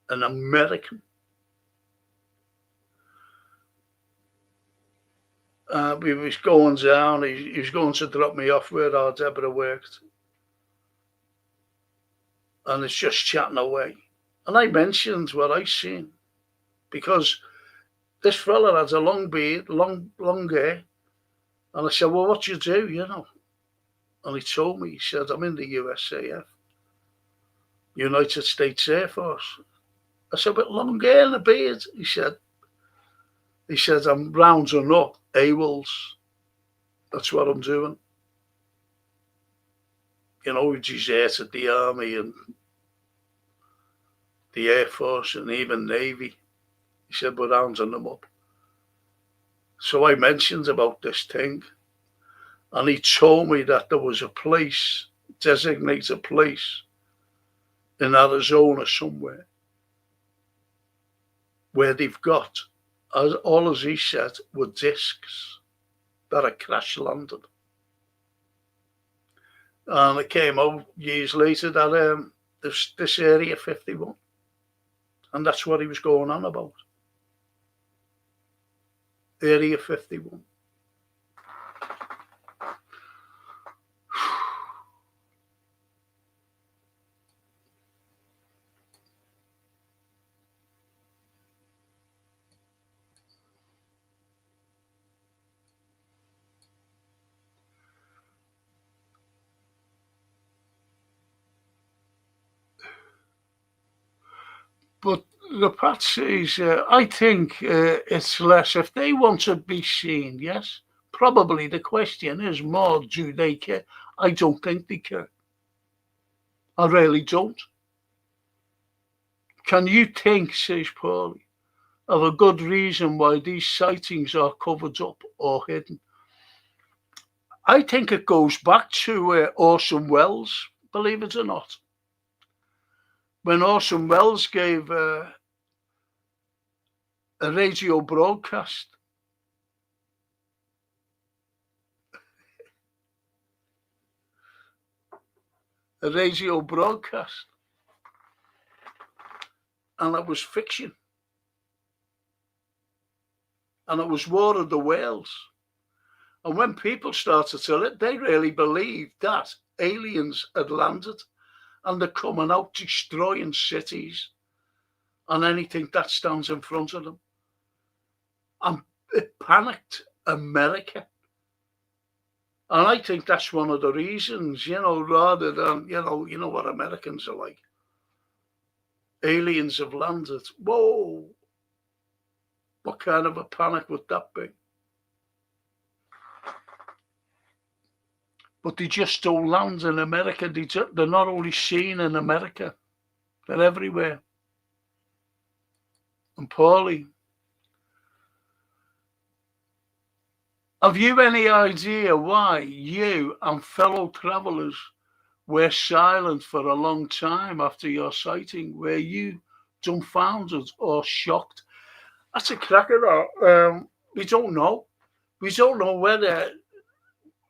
[SPEAKER 1] An American. We was going down. He was going to drop me off where our Deborah worked. And it's just chatting away. And I mentioned what I seen. Because this fella had a long beard, long hair. And I said, "Well, what do you do, And he told me, he said, "I'm in the USAF, United States Air Force." I said, "But long hair and a beard?" He said, "I'm rounding up AWOLs. That's what I'm doing. We deserted the Army and the Air Force and even Navy." He said, "We're rounding them up." So I mentioned about this thing. And he told me that there was a place, designated place, in Arizona somewhere, where they've got, all as he said, were discs that are crash landed. And it came out years later that this Area 51. And that's what he was going on about. Area 51. But the Patsies, I think it's less if they want to be seen, yes. Probably the question is more, do they care? I don't think they care. I really don't. Can you think, says Paulie, of a good reason why these sightings are covered up or hidden? I think it goes back to Orson Welles, believe it or not. When Orson Welles gave a radio broadcast, and it was fiction, and it was War of the Whales. And when people started to it, they really believed that aliens had landed and they're coming out destroying cities and anything that stands in front of them. And it panicked America. And I think that's one of the reasons, rather than, you know what Americans are like. Aliens have landed. Whoa. What kind of a panic would that be? But they just don't land in America. They're not only seen in America, they're everywhere. And Paulie, have you any idea why you and fellow travellers were silent for a long time after your sighting? Were you dumbfounded or shocked? That's a cracker. We don't know. We don't know whether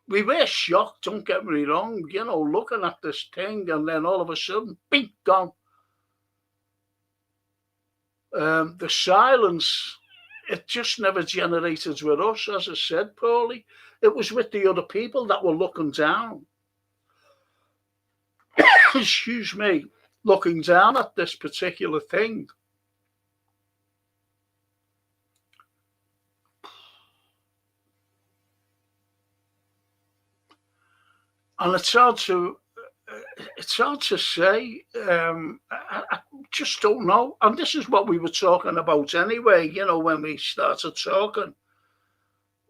[SPEAKER 1] we were shocked. Don't get me wrong. You know, looking at this thing, and then all of a sudden, bing, gone. The silence, it just never generated with us, as I said, Paulie. It was with the other people that were looking down. Excuse me, looking down at this particular thing. And it's hard to say. I just don't know. And this is what we were talking about anyway. You know, when we started talking,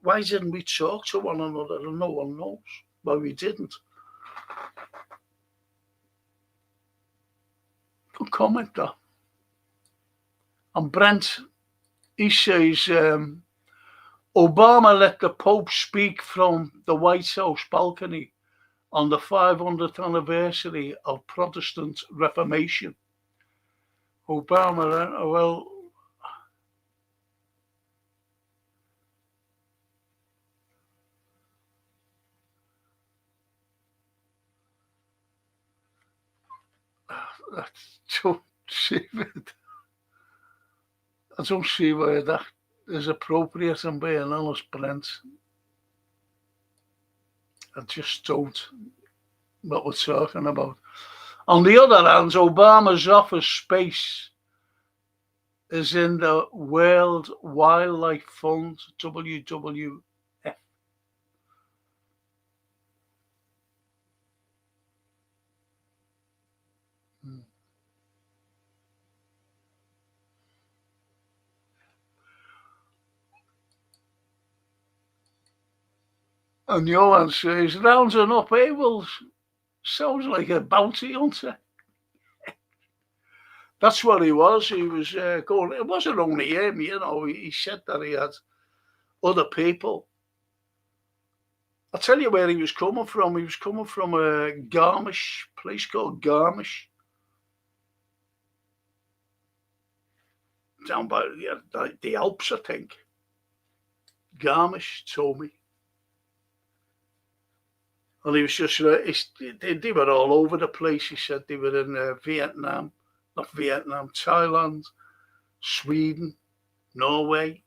[SPEAKER 1] why didn't we talk to one another? And no one knows why we didn't. Good comment, though. And Brent, he says, Obama let the Pope speak from the White House balcony on the 500th anniversary of Protestant Reformation. Obama, well, I don't see it. I don't see why that is appropriate, I'm being honest, Brent. I just don't what we're talking about. On the other hand, Obama's office space is in the World Wildlife Fund, WWF. And Johan says, rounding up owls sounds like a bounty hunter. That's what he was. He was going, it wasn't only him, you know, he said that he had other people. I'll tell you where he was coming from. He was coming from a Garmisch place called Garmisch. Down by the Alps, I think. Garmisch told me. And he was just, they were all over the place. He said they were in Vietnam, not Vietnam, Thailand, Sweden, Norway,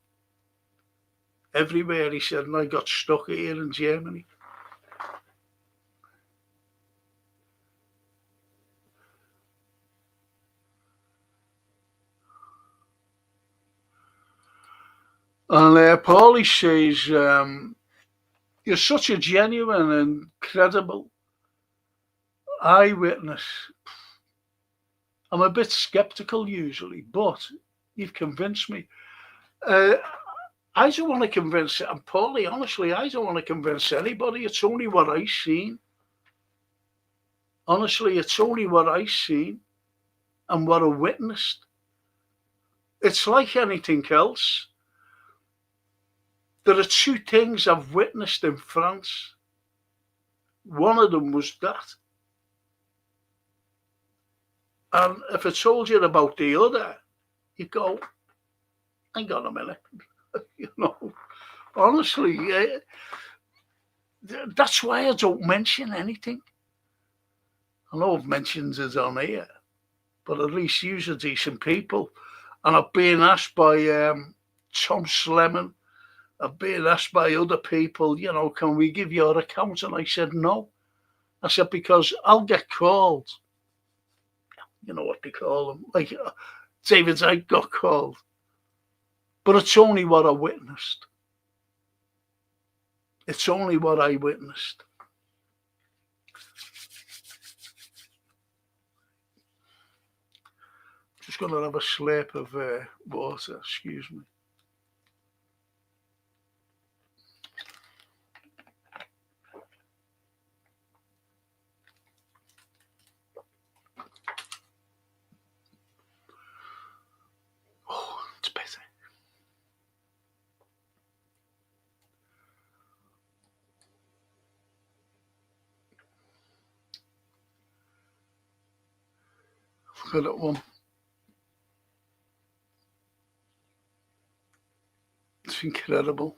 [SPEAKER 1] everywhere. He said, and I got stuck here in Germany. And Paulie says, you're such a genuine and credible eyewitness. I'm a bit skeptical usually, but you've convinced me. I don't want to convince, and Paulie, honestly, I don't want to convince anybody. It's only what I've seen. Honestly, it's only what I've seen and what I witnessed. It's like anything else. There are two things I've witnessed in France. One of them was that. And if I told you about the other, you'd go, hang on a minute. You know, honestly, that's why I don't mention anything. I know I've mentioned it on here, but at least you're decent people. And I've been asked by Tom Slemon, I've been asked by other people, you know, can we give your account? And I said, no. I said, because I'll get called. You know what they call them. Like David Icke got called. But it's only what I witnessed. It's only what I witnessed. Just going to have a slurp of water, excuse me. Oh, it's Look at that one. It's incredible.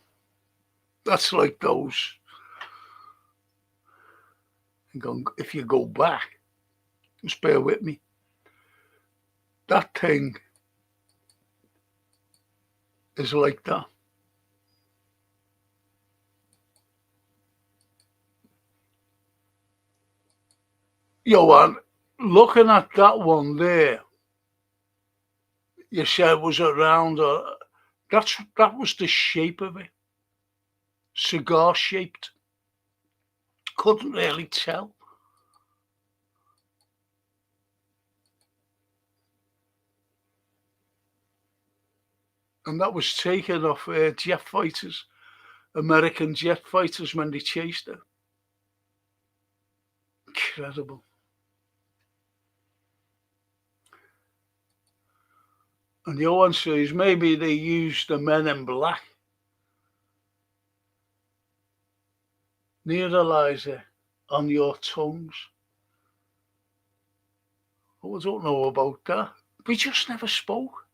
[SPEAKER 1] That's like those. If you go back, just bear with me. That thing is like that. Johan, looking at that one there, you said was around, that was the shape of it. Cigar shaped. Couldn't really tell. And that was taken off jet fighters, American jet fighters when they chased it. Incredible. And Johan says maybe they used the Men in Black neuralizer on your tongues. Oh, I don't know about that. We just never spoke.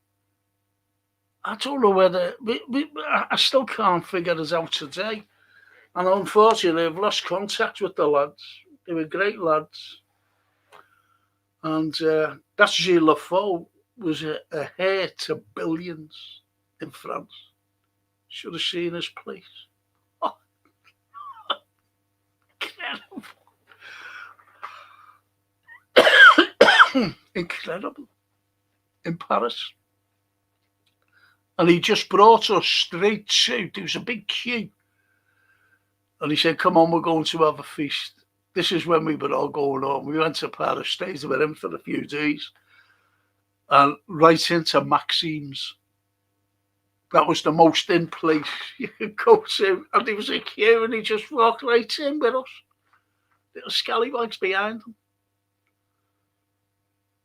[SPEAKER 1] I don't know whether I still can't figure it out today. And unfortunately, I've lost contact with the lads. They were great lads. And that Gilles Lafaux was a heir to billions in France. Should have seen his place. Oh, incredible. Incredible. In Paris. And he just brought us straight to, there was a big queue. And he said, come on, we're going to have a feast. This is when we were all going on. We went to Paris, stayed with him for a few days. And right into Maxime's. That was the most in place you could go to. And there was a queue and he just walked right in with us. Little scallywags behind him.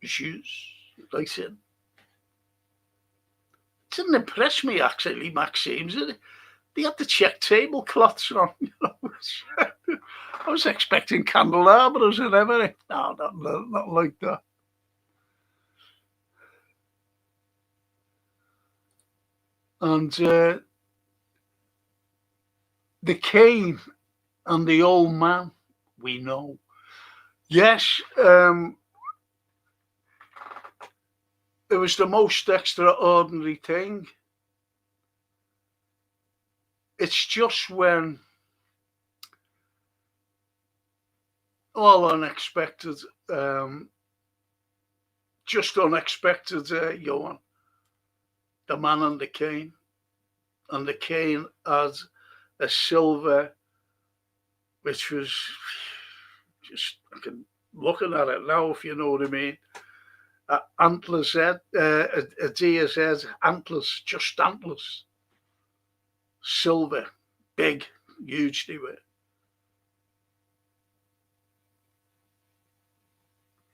[SPEAKER 1] Shoes, right in. Didn't impress me actually, Maxime's. They had the check tablecloths on. You know? I was expecting candelabras and everything. No, not like that. And the cane and the old man, we know. Yes, it was the most extraordinary thing. It's just when all unexpected, just unexpected, Johan, the man on the cane. And the cane had a silver, which was just, I can looking at it now, if you know what I mean. Antlers head, a deer's head, antlers, just antlers. Silver, big, huge they were.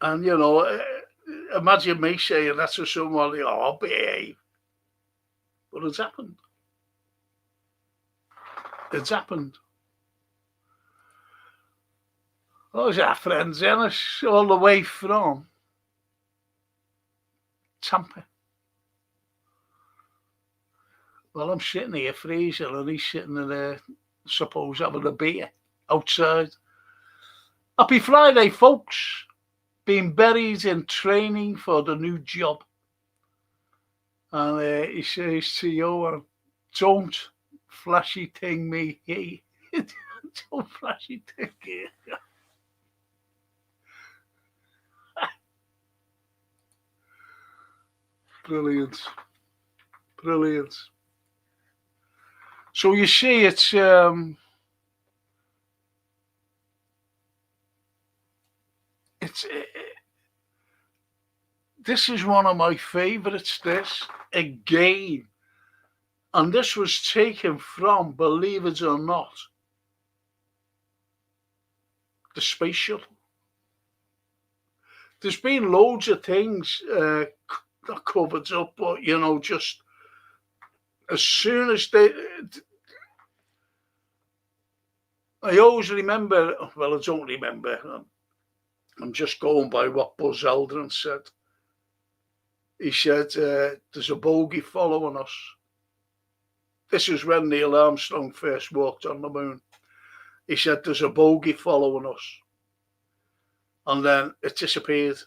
[SPEAKER 1] And, you know, imagine me saying that to someone, oh, behave. But it's happened. It's happened. Those are friends, Ennis, all the way from Tampa. Well, I'm sitting here freezing and he's sitting in there, suppose, having a beer outside. Happy Friday, folks. Being buried in training for the new job. And he says to you, don't flashy thing me here. Don't flashy thing here. Brilliant. Brilliant. So you see, it's this is one of my favorites, this, again. And this was taken from, believe it or not, the space shuttle. There's been loads of things that covered up, but, you know, just as soon as they... I always remember, well, I don't remember, I'm just going by what Buzz Aldrin said. He said, there's a bogey following us. This is when Neil Armstrong first walked on the moon. He said, there's a bogey following us. And then it disappeared.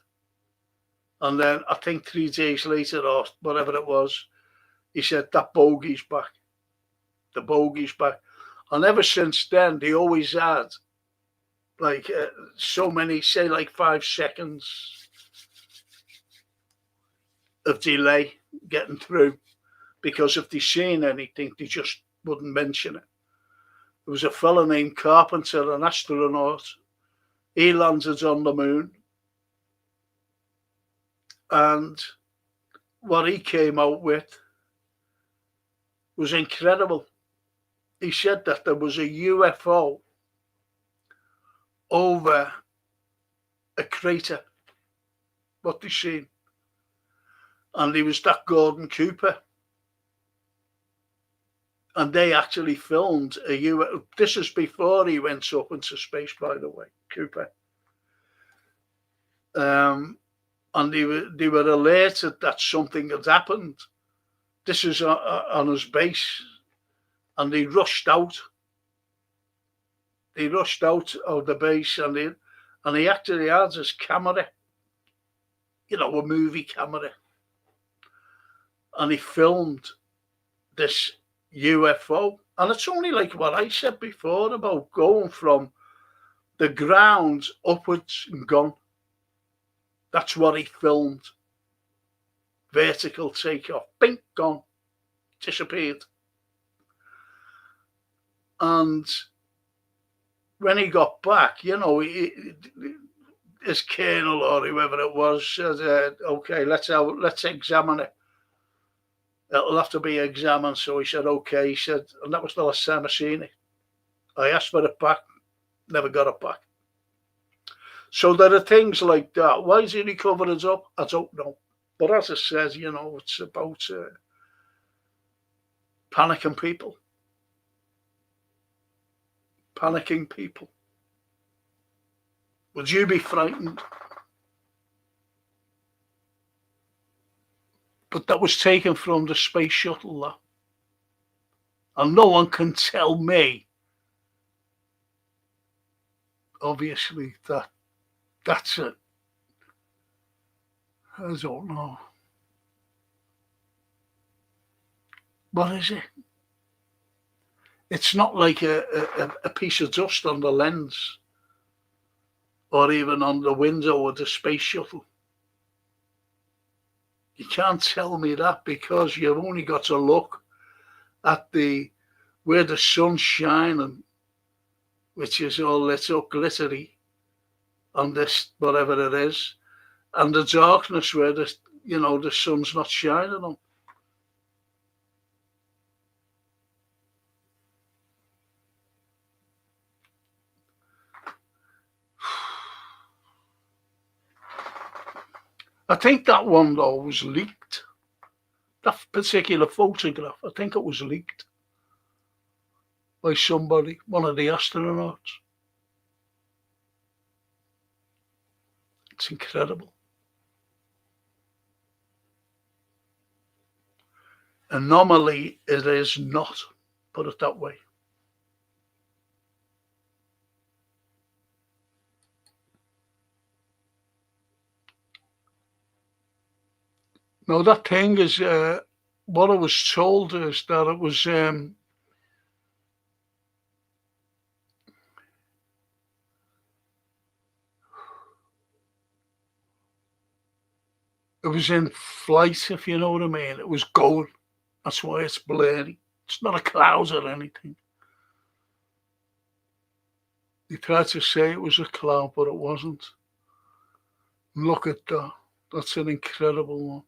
[SPEAKER 1] And then I think 3 days later or whatever it was, he said, that bogey's back. The bogey's back. And ever since then, they always had like so many, say like 5 seconds of delay getting through, because if they seen anything, they just wouldn't mention it. There was a fellow named Carpenter, an astronaut. He landed on the moon. And what he came out with was incredible. He said that there was a UFO over a crater, what they seen. And he was that Gordon Cooper. And they actually filmed a UFO. This is before he went up into space, by the way, Cooper. And they were alerted that something had happened. This is on his base. And they rushed out. They rushed out of the base, and he actually had his camera, you know, a movie camera. And he filmed this UFO. And it's only like what I said before about going from the ground upwards and gone. That's what he filmed. Vertical takeoff. Bink, gone. Disappeared. And when he got back, you know, his colonel or whoever it was said, okay, let's examine it. It'll have to be examined. So he said, okay. He said, and that was the last time I seen it. I asked for it back, never got it back. So there are things like that. Why did he cover it up? I don't know. But as I said, you know, it's about panicking people. Panicking people. Would you be frightened? But that was taken from the space shuttle, that. And no one can tell me, obviously, that's it. I don't know. What is it? It's not like a piece of dust on the lens or even on the window of the space shuttle. You can't tell me that, because you've only got to look at where the sun's shining, which is all lit up glittery on this, whatever it is, and the darkness where the sun's not shining on. I think that one, though, was leaked. That particular photograph, I think it was leaked by somebody, one of the astronauts. It's incredible. Anomaly it is not, put it that way. Now, that thing is, what I was told is that it was in flight, if you know what I mean. It was going. That's why it's blurry. It's not a cloud or anything. They tried to say it was a cloud, but it wasn't. Look at that. That's an incredible one.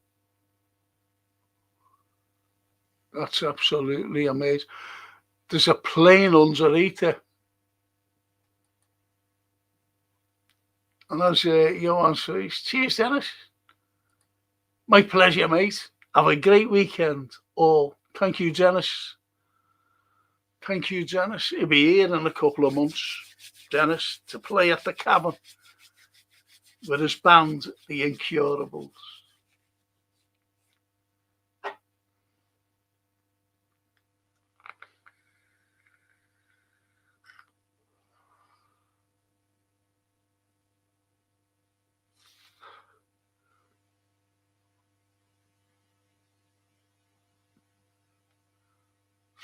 [SPEAKER 1] That's absolutely amazing. There's a plane underneath it. And as Johan says, cheers, Dennis. My pleasure, mate. Have a great weekend, all. Thank you, Dennis. Thank you, Dennis. He'll be here in a couple of months, Dennis, to play at the Cavern with his band, The Incurables.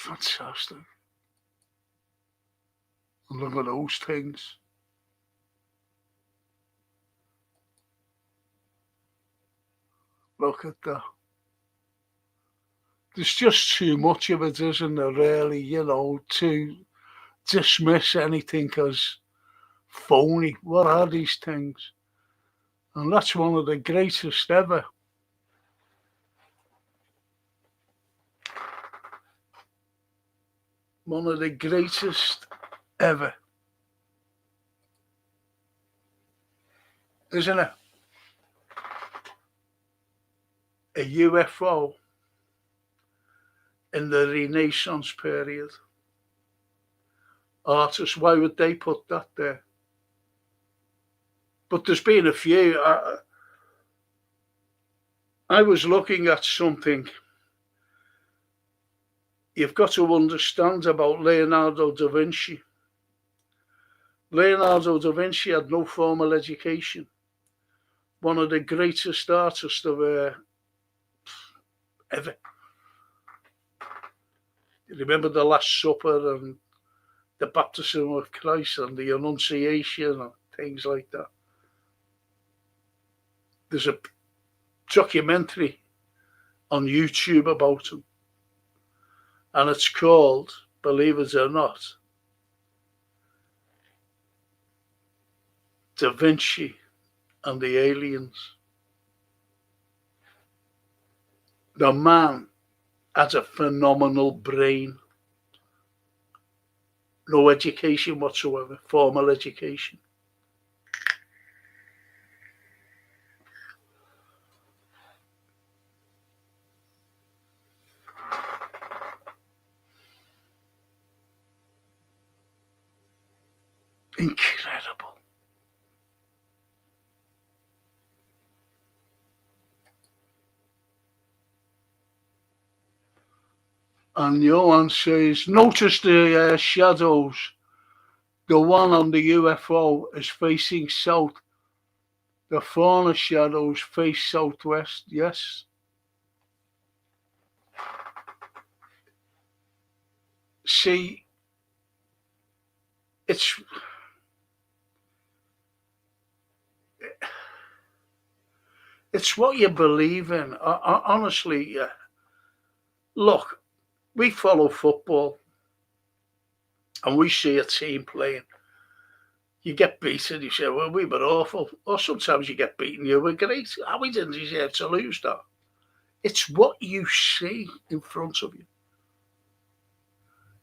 [SPEAKER 1] Fantastic. Look at those things. Look at that. There's just too much of it, isn't there, really, to dismiss anything as phony. What are these things? And that's one of the greatest ever. One of the greatest ever. Isn't it? A UFO in the Renaissance period. Artists, why would they put that there? But there's been a few. I was looking at something. You've got to understand about Leonardo da Vinci. Leonardo da Vinci had no formal education. One of the greatest artists of ever. You remember the Last Supper and the baptism of Christ and the Annunciation and things like that. There's a documentary on YouTube about him, and it's called, believe it or not, Da Vinci and the Aliens. The man had a phenomenal brain. No education whatsoever, formal education. Incredible. And Johan says, notice the shadows. The one on the UFO is facing south. The fauna shadows face southwest. Yes. See, it's what you believe in. Honestly, look, we follow football and we see a team playing. You get beaten, you say, well, we were awful. Or sometimes you get beaten, you were great. We didn't deserve to lose that. It's what you see in front of you.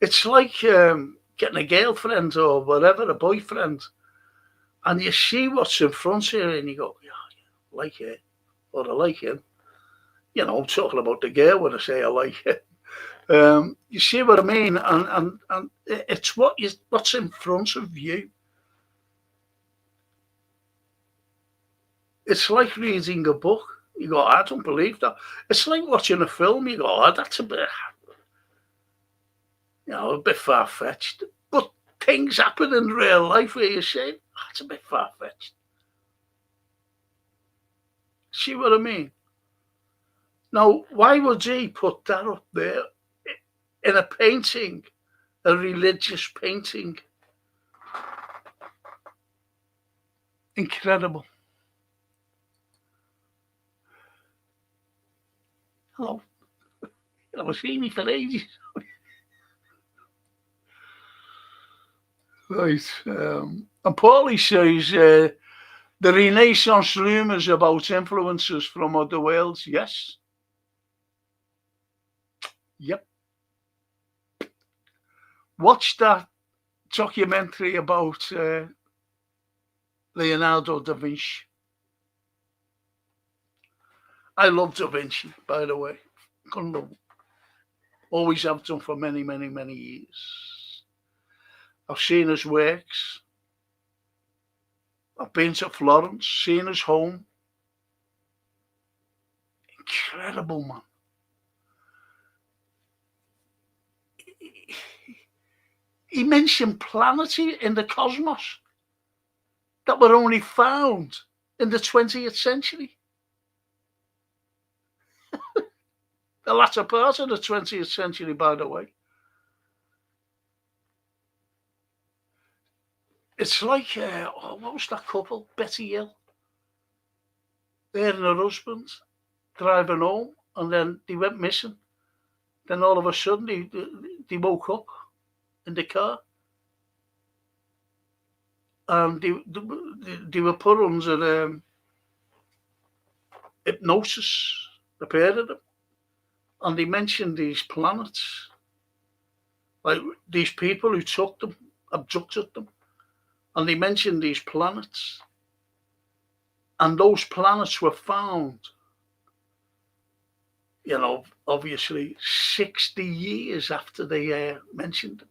[SPEAKER 1] It's like getting a girlfriend or whatever, a boyfriend, and you see what's in front of you and you go, yeah, I like it, or I like him. I'm talking about the girl when I say I like it. You see what I mean? And it's what's in front of you. It's like reading a book. You go, I don't believe that. It's like watching a film. You go, oh, that's a bit far-fetched. But things happen in real life where you say, that's a bit far-fetched. See what I mean? Now, why would he put that up there in a painting, a religious painting? Incredible. Hello. You haven't seen me for ages. Right. And Paulie says, the Renaissance rumours about influences from other worlds. Yes. Yep. Watch that documentary about Leonardo da Vinci. I love Da Vinci, by the way. Always have done for many, many, many years. I've seen his works. I've been to Florence, seen his home. Incredible, man. He mentioned planets in the cosmos that were only found in the 20th century. The latter part of the 20th century, by the way. It's like, what was that couple? Betty Hill. They and her husband driving home, and then they went missing. Then all of a sudden, they woke up in the car, and they were put under hypnosis, the pair of them. And they mentioned these planets, like these people who took them, abducted them, and they mentioned these planets. And those planets were found, obviously 60 years after they mentioned them.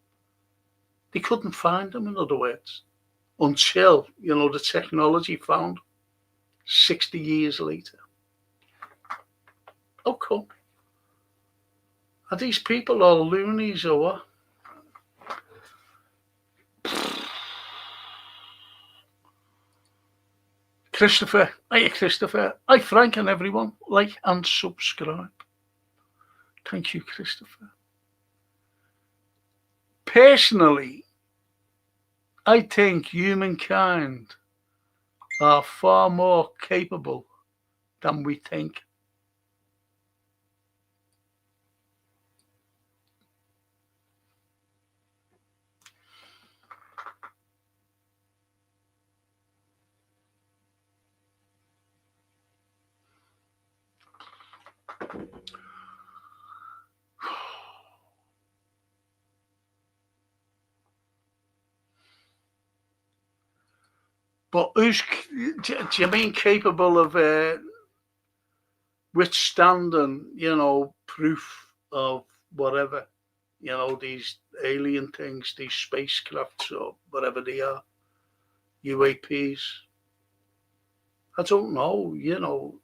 [SPEAKER 1] They couldn't find them, in other words, until, the technology found them 60 years later. How come? Are these people all loonies or what? Christopher, hiya Christopher. Hi Frank and everyone. Like and subscribe. Thank you, Christopher. Personally, I think humankind are far more capable than we think. But do you mean capable of withstanding, proof of whatever, these alien things, these spacecrafts or whatever they are, UAPs? I don't know,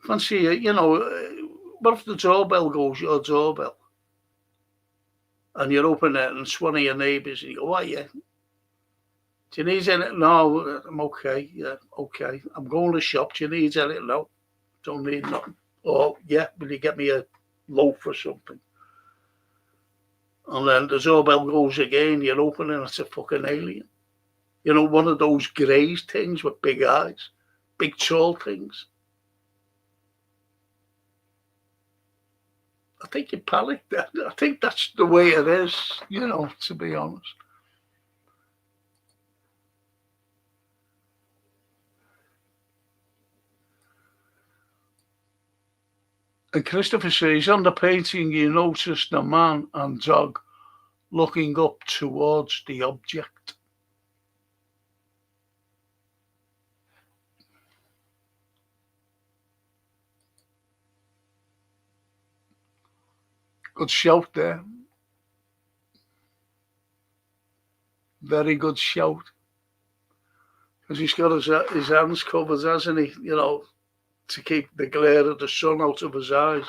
[SPEAKER 1] Fancy what if the doorbell goes, your doorbell, and you open it and it's one of your neighbours and you go, "Why, yeah? Do you need anything?" "No, I'm okay. Yeah, okay. I'm going to the shop. Do you need anything?" "No, don't need nothing." "Oh, yeah, will you get me a loaf or something?" And then the doorbell goes again. You open it and it's a fucking alien. One of those greys things with big eyes, big tall things. I think you panic that. I think that's the way it is, to be honest. And Christopher says, on the painting, you noticed a man and dog looking up towards the object. Good shout there. Very good shout. Because he's got his hands covered, hasn't he? To keep the glare of the sun out of his eyes.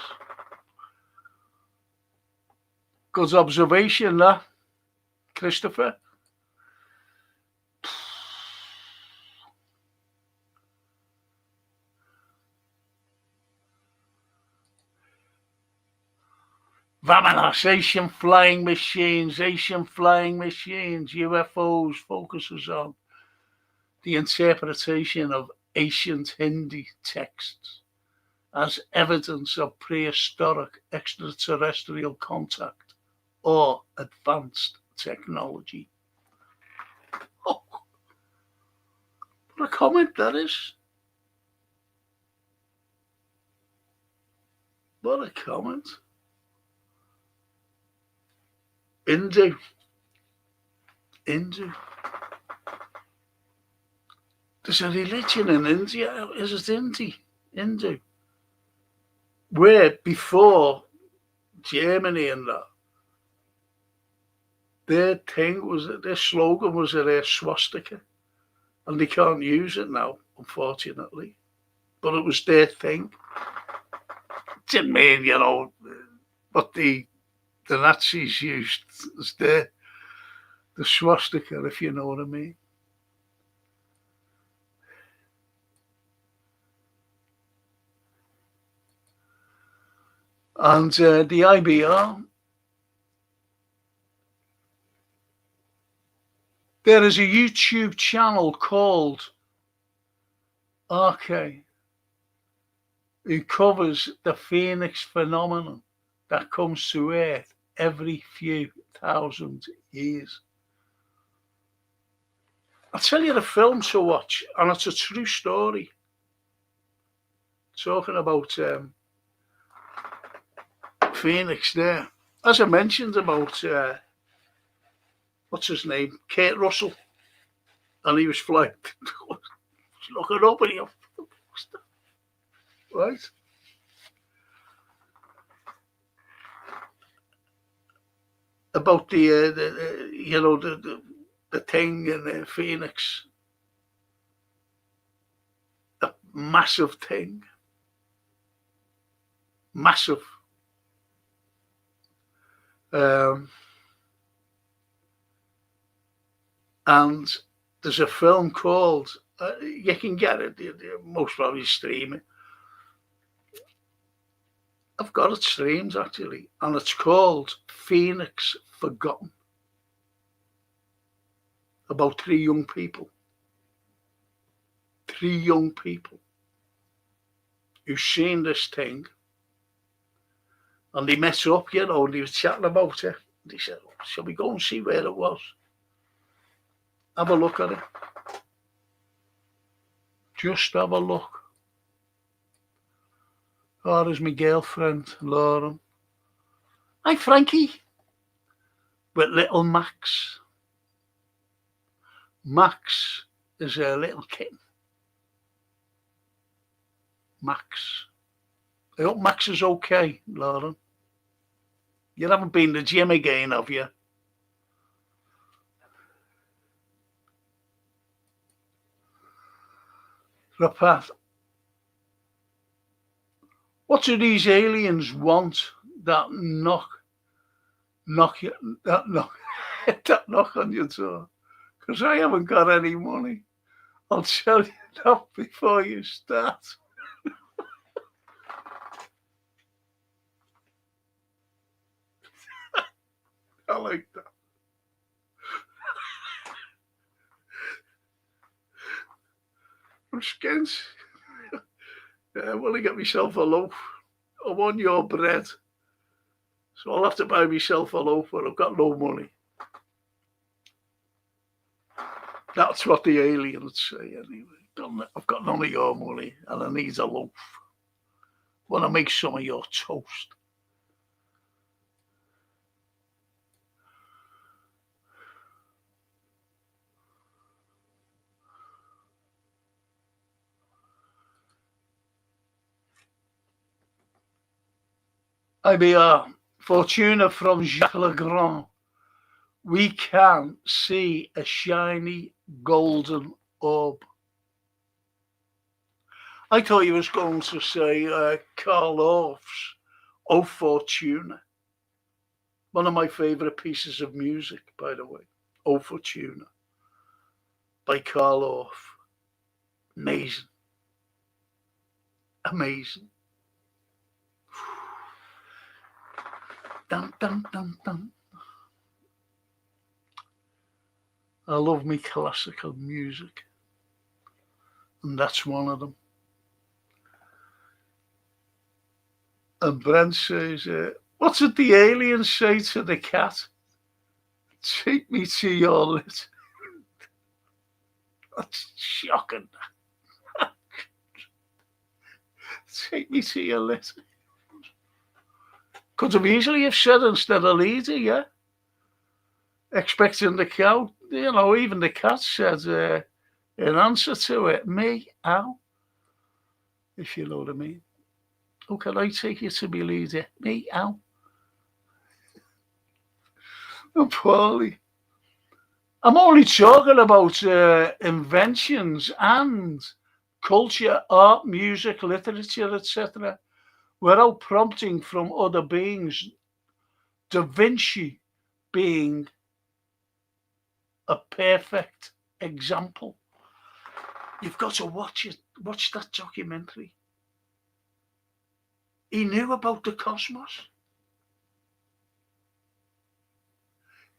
[SPEAKER 1] Good observation, that, Christopher. Vamanos, Asian flying machines, UFOs focuses on the interpretation of ancient Hindi texts as evidence of prehistoric extraterrestrial contact or advanced technology. Oh, what a comment that is. What a comment. Hindu. There's a religion in India. Is it Hindu? Where before Germany and that, their slogan was a swastika, and they can't use it now, unfortunately. But it was their thing. It didn't mean, what the Nazis used as the swastika, if you know what I mean. And the IBR There is a YouTube channel called RK who covers the Phoenix phenomenon that comes to Earth every few thousand years. I'll tell you the film to watch, and it's a true story. Talking about Phoenix there. As I mentioned about, what's his name? Kurt Russell. And he was flying, looking up and he went, right? About the thing in Phoenix, a massive thing, massive. And there's a film called, you can get it, most probably streaming. I've got it streamed actually, and it's called Phoenix Forgotten. About three young people who've seen this thing, and they met up, and they were chatting about it. They said, shall we go and see where it was? Have a look at it. Just have a look. Oh, there's my girlfriend, Lauren. Hi, Frankie. With little Max. Max is a little kitten. Max. I hope Max is okay, Lauren. You haven't been to the gym again, have you? Rapat. What do these aliens want that knock on your door? Because I haven't got any money. I'll tell you that before you start. I like that. I'm scared. I want to get myself a loaf. I want your bread. So I'll have to buy myself a loaf, but I've got no money. That's what the aliens say anyway. I've got none of your money and I need a loaf. I want to make some of your toast. IBR, Fortuna from Jacques Legrand. We can see a shiny golden orb. I thought you was going to say Carlyle's O Fortuna. One of my favourite pieces of music, by the way. O Fortuna by Carlyle. Amazing. Amazing. Dun, dun, dun, dun. I love me classical music, and that's one of them. And Brent says, what did the alien say to the cat? Take me to your lit. That's shocking. Take me to your lit. Could have easily have said instead of leader, yeah. Expecting the cow, even the cat said in answer to it, meow, if you know what I mean. Oh, can I take you to be leader? Meow. Oh, Paulie. I'm only talking about inventions and culture, art, music, literature, etc., without prompting from other beings. Da Vinci being a perfect example. You've got to watch that documentary. He knew about the cosmos.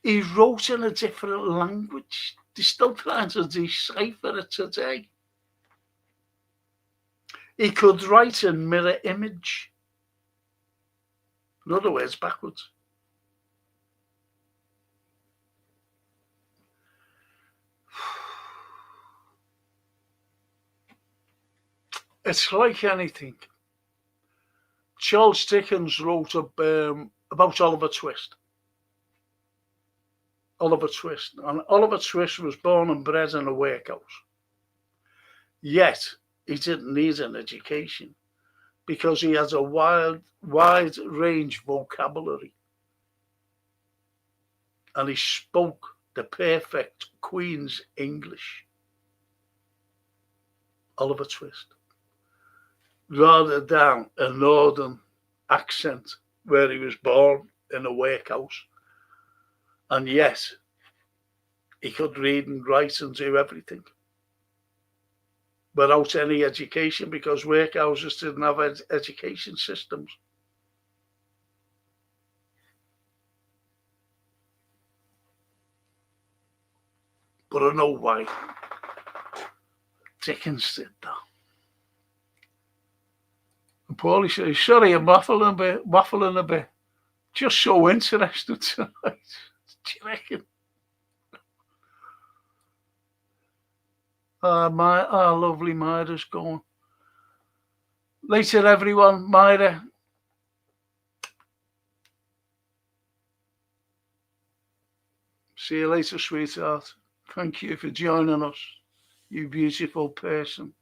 [SPEAKER 1] He wrote in a different language They're still trying to decipher it today. He could write in mirror image. In other words, backwards. It's like anything. Charles Dickens wrote about Oliver Twist. Oliver Twist. And Oliver Twist was born and bred in a workhouse. Yet, he didn't need an education because he has a wide range vocabulary. And he spoke the perfect Queen's English. Oliver Twist. Rather than a northern accent where he was born in a workhouse. And yet, he could read and write and do everything without any education because workhouses didn't have education systems. But I know why Dickens did that. And Paulie says, sorry, I'm waffling a bit. Just so interested tonight. Do you reckon? Our lovely Myra's gone. Later, everyone. Myra. See you later, sweetheart. Thank you for joining us, you beautiful person.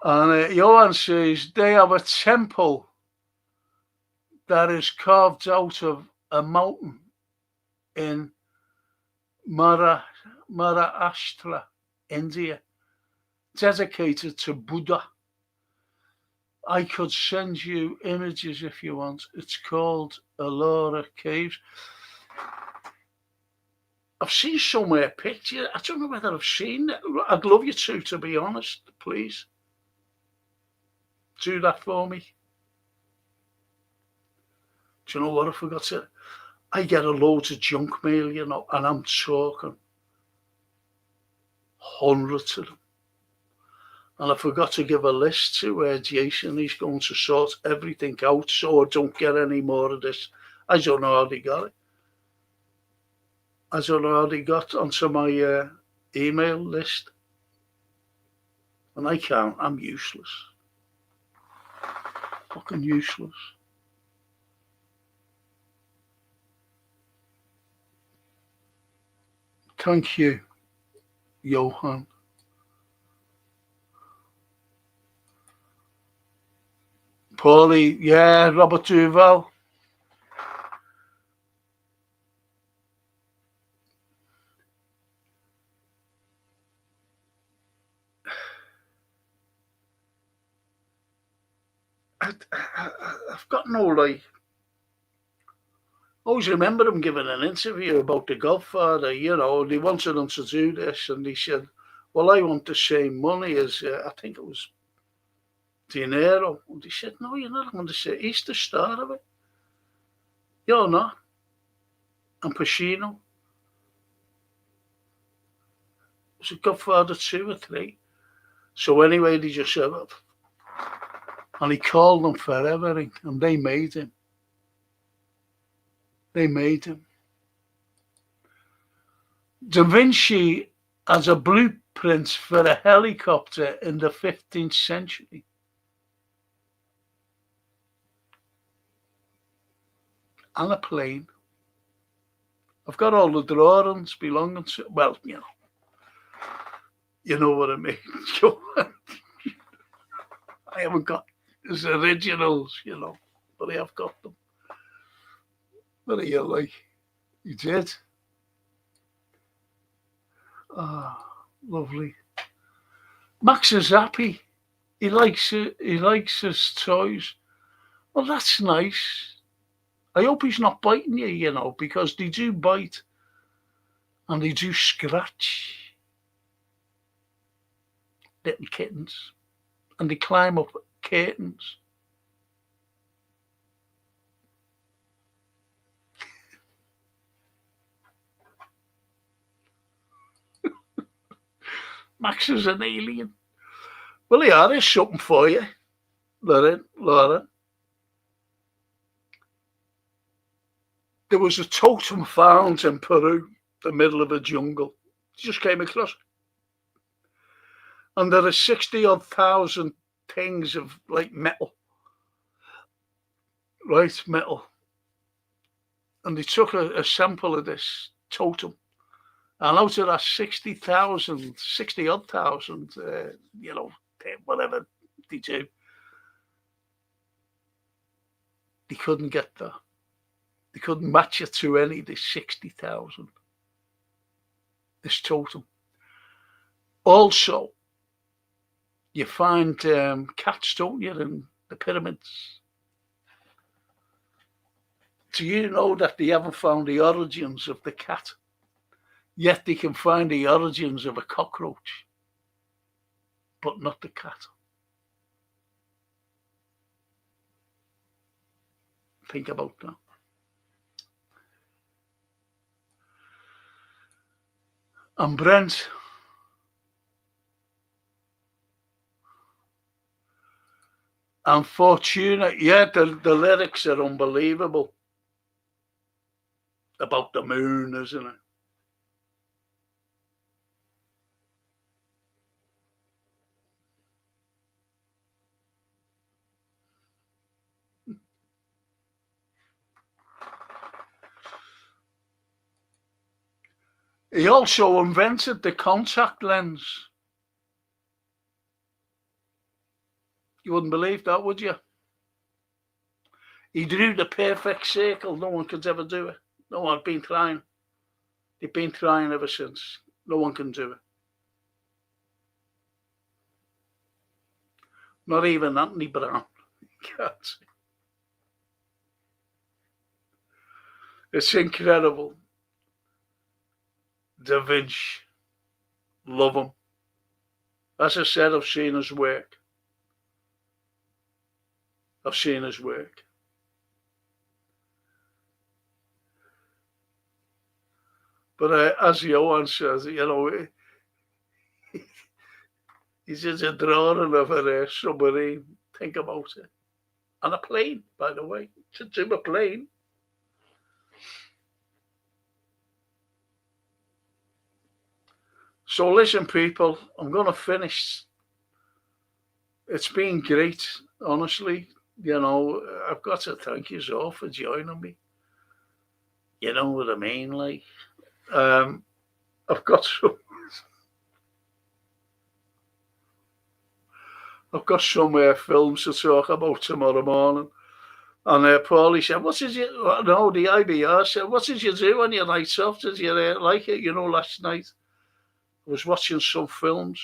[SPEAKER 1] And Johan says they have a temple that is carved out of a mountain in Maharashtra, India, dedicated to Buddha. I could send you images if you want. It's called Ellora Caves. I've seen somewhere a picture. I don't know whether I've seen it. I'd love you to be honest, please. Do that for me. Do you know what I forgot to? I get a load of junk mail, you know, and I'm talking hundreds of them. And I forgot to give a list to Jason. He's going to sort everything out so I don't get any more of this. I don't know how they got it. I don't know how they got onto my email list. And I can't. I'm useless. Fucking useless. Thank you, Johan. Paulie, yeah, Robert Duval. I've got no like. I always remember him giving an interview about The Godfather. You know, they wanted him to do this, and he said, "Well, I want the same money as I think it was De Niro." And he said, "No, you're not going to say. He's the star of it. You're not." And Pacino. Was it Godfather 2 or 3? So anyway, they just said, and he called them for everything, and they made him. They made him. Da Vinci has a blueprint for a helicopter in the 15th century. And a plane. I've got all the drawings belonging to, well, you know what I mean. I haven't got his originals, you know, but I have got them. What are you like? You did? Ah, lovely. Max is happy. He likes it. He likes his toys. Well, that's nice. I hope he's not biting you, you know, because they do bite and they do scratch. Little kittens. And they climb up curtains. Max is an alien. Well, yeah, there's something for you, Laura. There was a totem found in Peru, the middle of a jungle. Just came across it. And there are 60 odd thousand things of like metal, right? Metal. And they took a sample of this totem. And out of that 60,000, 60 odd thousand, whatever they do, they couldn't get that. They couldn't match it to any of the 60,000. This totem. Also, you find cats, don't you, in the pyramids? Do you know that they haven't found the origins of the cat? Yet they can find the origins of a cockroach, but not the cat. Think about that. And Brent, and Fortuna, yeah, the lyrics are unbelievable about the moon, isn't it? He also invented the contact lens. You wouldn't believe that, would you? He drew the perfect circle. No one could ever do it. No one had been trying. They've been trying ever since. No one can do it. Not even Anthony Brown. It's incredible. Da Vinci. Love him. As I said, I've seen his work. I've seen his work. But as Johan says, he's just a drawing of a submarine. Think about it. And a plane, by the way. It's a plane. So listen, people, I'm going to finish. It's been great, honestly. I've got to thank you all for joining me. You know what I mean? Like, I've got some films to talk about tomorrow morning. And Paulie said, the IBR said, what did you do on your nights off? Did you like it? Last night I was watching some films.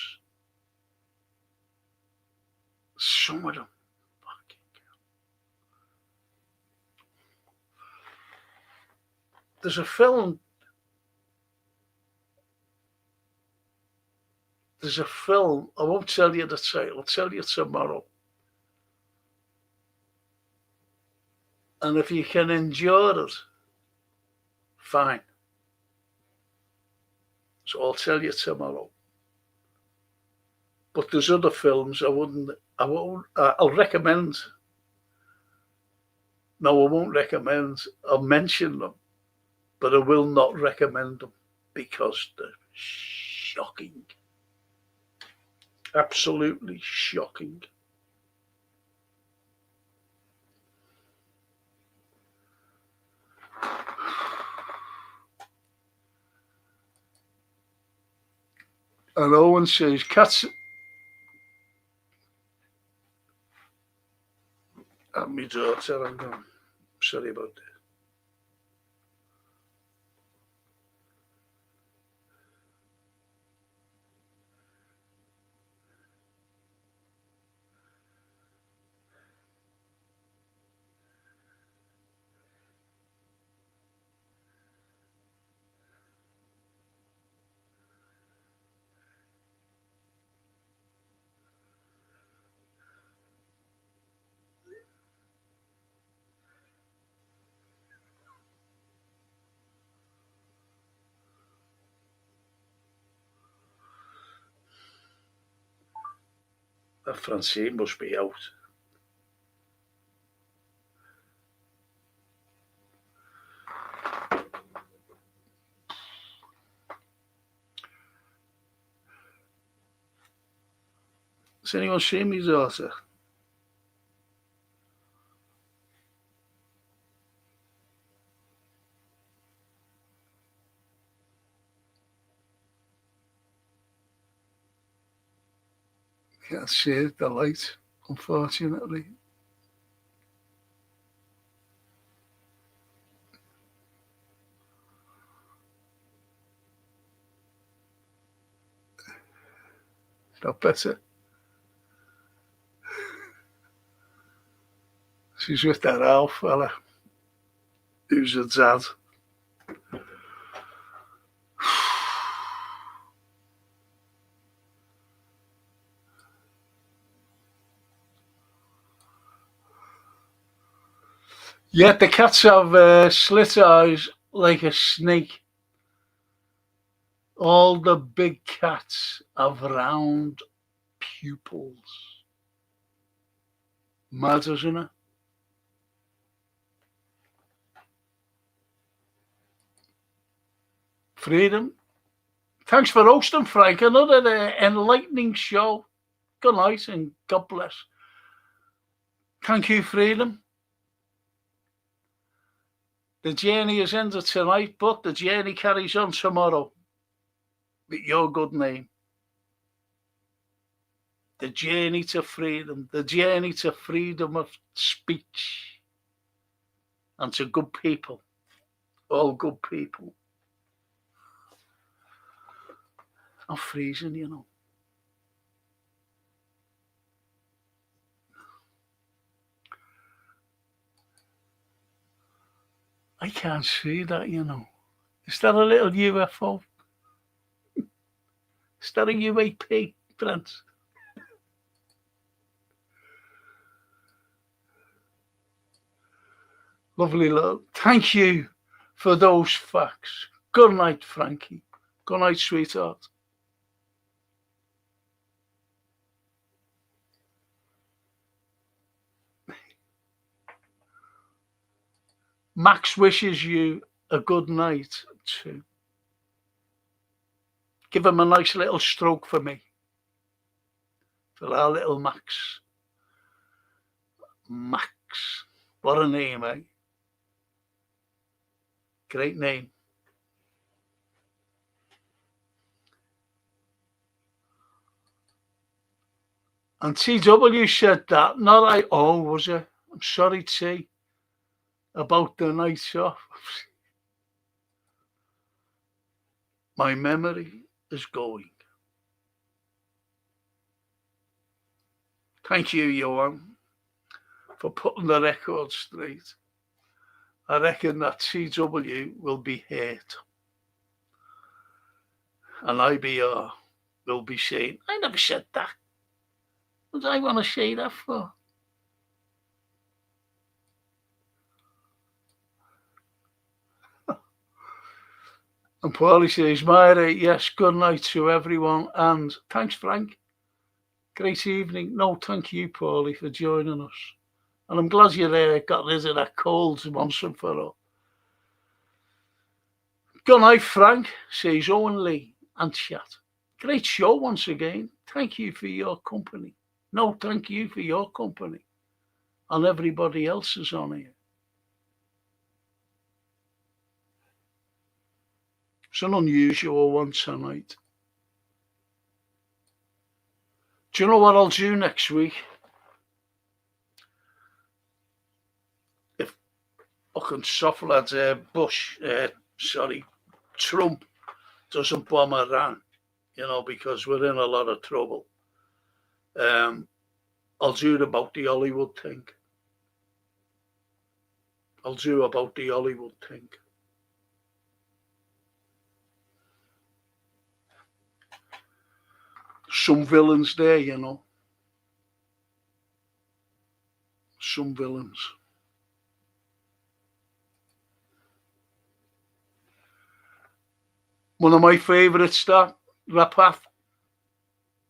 [SPEAKER 1] Some of them. There's a film. I won't tell you the title. I'll tell you tomorrow. And if you can endure it, fine. So I'll tell you tomorrow. But there's other films I'll recommend. No, I won't recommend. I'll mention them, but I will not recommend them because they're shocking. Absolutely shocking. And Owen says, cats. And my daughter, I'm gone. Sorry about that. Francine must be out. Has anyone seen me daughter? Can't see the light, unfortunately. Not better. She's with that Al fella, who's a dad. Yet the cats have slit eyes like a snake. All the big cats have round pupils. Mad, isn't it? Freedom. Thanks for hosting, Frank. Another enlightening show. Good night and God bless. Thank you, Freedom. The journey is ended tonight, but the journey carries on tomorrow with your good name. The journey to freedom, the journey to freedom of speech and to good people, all good people. I'm freezing, you know. I can't see that, you know. Is that a little UFO? Is that a UAP, Brent? Lovely love. Thank you for those facts. Good night, Frankie. Good night, sweetheart. Max wishes you a good night too. Give him a nice little stroke for me. For our little Max. Max. What a name, eh? Great name. And TW said that, not I. Oh, was it? I'm sorry, T, about the night off. My memory is going. Thank you, Johan, for putting the record straight. I reckon that TW will be hurt. And IBR will be saying, I never said that. What do I want to say that for? And Paulie says, Myra, yes, good night to everyone. And thanks, Frank. Great evening. No, thank you, Paulie, for joining us. And I'm glad you got rid of that cold once and for all. Good night, Frank, says Owen Lee and chat. Great show once again. Thank you for your company. No, thank you for your company. And everybody else is on here. It's an unusual one tonight. Do you know what I'll do next week? If fucking soft lads Trump doesn't bomb Iran, you know, because we're in a lot of trouble. I'll do it about the Hollywood thing. Some villains there, you know. Some villains. One of my favourites, that Rapath.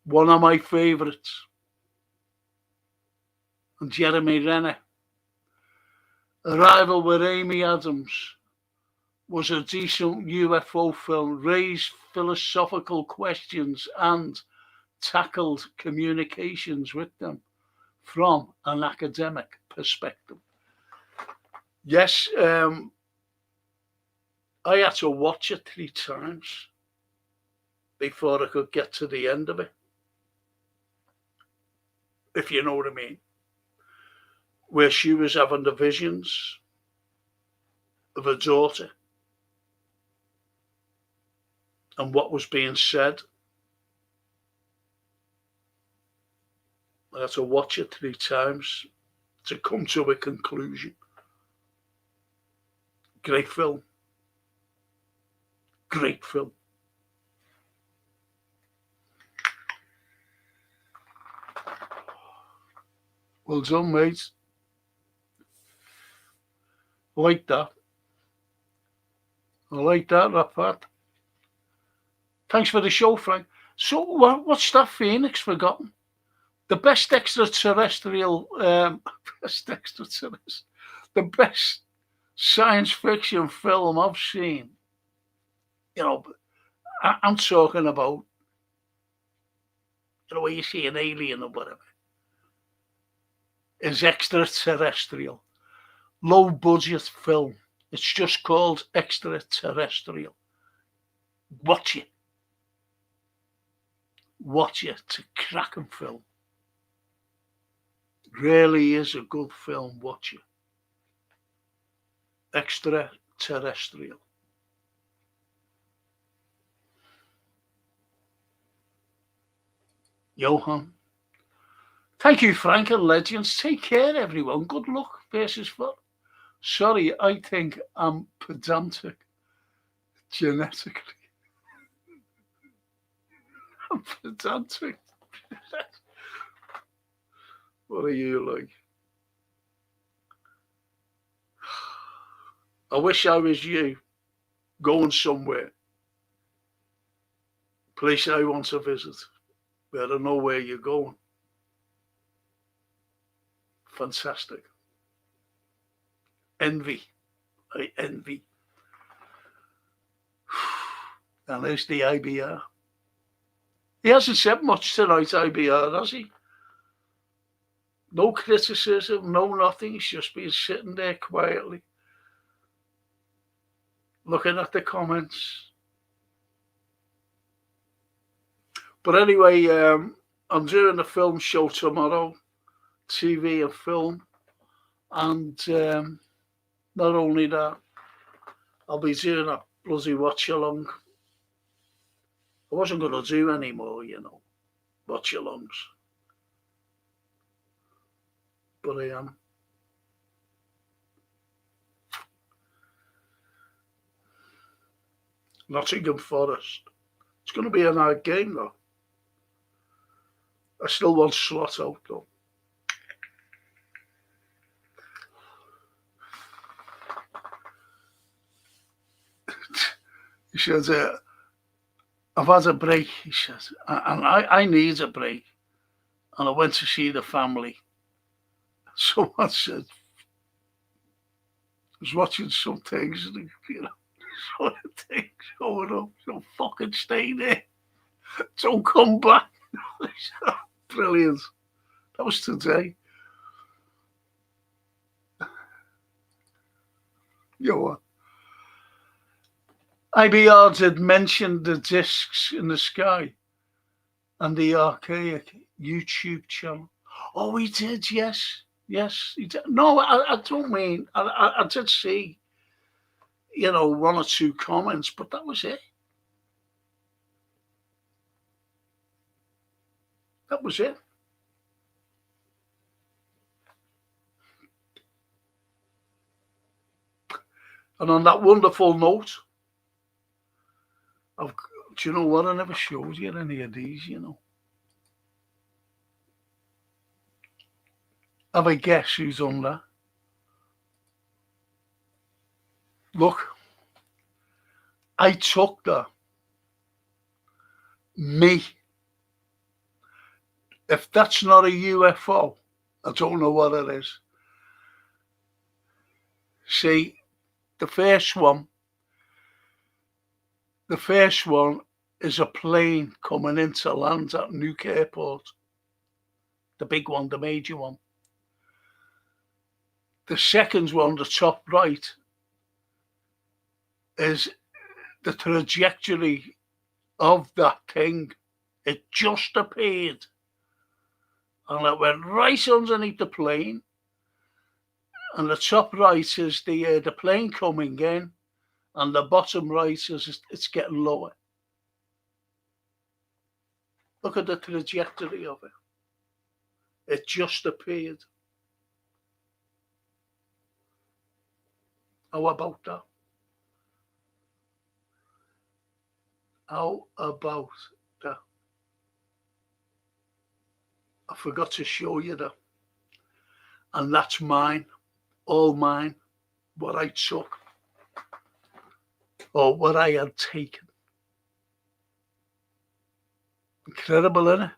[SPEAKER 1] One of my favourites. and Jeremy Renner. Arrival with Amy Adams was a decent UFO film, raised philosophical questions and tackled communications with them from an academic perspective. Yes, I had to watch it 3 times before I could get to the end of it, if you know what I mean, where she was having the visions of her daughter and what was being said. I had to watch it 3 times to come to a conclusion. Great film. Great film. Well done, mate. Like that. I like that, Pat. Thanks for the show, Frank. So, what's that Phoenix forgotten? The best extraterrestrial, the best science fiction film I've seen. You know, I'm talking about, you know, where you see an alien or whatever, is Extraterrestrial. Low budget film. It's just called Extraterrestrial. Watch it. Watch it. It's a cracking film. Really is a good film. Watch it. Extraterrestrial. Johan. Thank you, Frank and Legends. Take care, everyone. Good luck versus 4. Sorry, I think I'm pedantic genetically. I'm pedantic. What are you like? I wish I was you, going somewhere. Place I want to visit, but I don't know where you're going. Fantastic. Envy. I envy. And there's the IBR. He hasn't said much tonight, IBR, has he? No criticism, no nothing. He's just been sitting there quietly, looking at the comments. But anyway, I'm doing a film show tomorrow, TV and film. And not only that, I'll be doing a bloody watch-along. I wasn't going to do any more, you know, watch-alongs. But I am. Nottingham Forest. It's going to be a hard game, though. I still want Slot out, though. He says, I've had a break, he says, and I need a break. And I went to see the family. Someone said, I was watching some things, and, you know, sort of things going up. Don't fucking stay there. Don't come back. Brilliant. That was today. You know what? IBR did mention the discs in the sky and the archaic YouTube channel. Oh, he did, yes. Yes, he did. No, I don't mean, I did see, you know, 1 or 2 comments, but that was it. That was it. And on that wonderful note, do you know what? I never showed you any of these, you know. Have a guess who's on that? Look, I took that. Me. If that's not a UFO, I don't know what it is. See, the first one is a plane coming into land at Nuke Airport. The big one, the major one. The second one, the top right, is the trajectory of that thing. It just appeared. And it went right underneath the plane. And the top right is the plane coming in. And the bottom right is it's getting lower. Look at the trajectory of it. It just appeared. How about that? How about that? I forgot to show you that. And that's mine, all mine, what I took or what I had taken. Incredible, isn't it?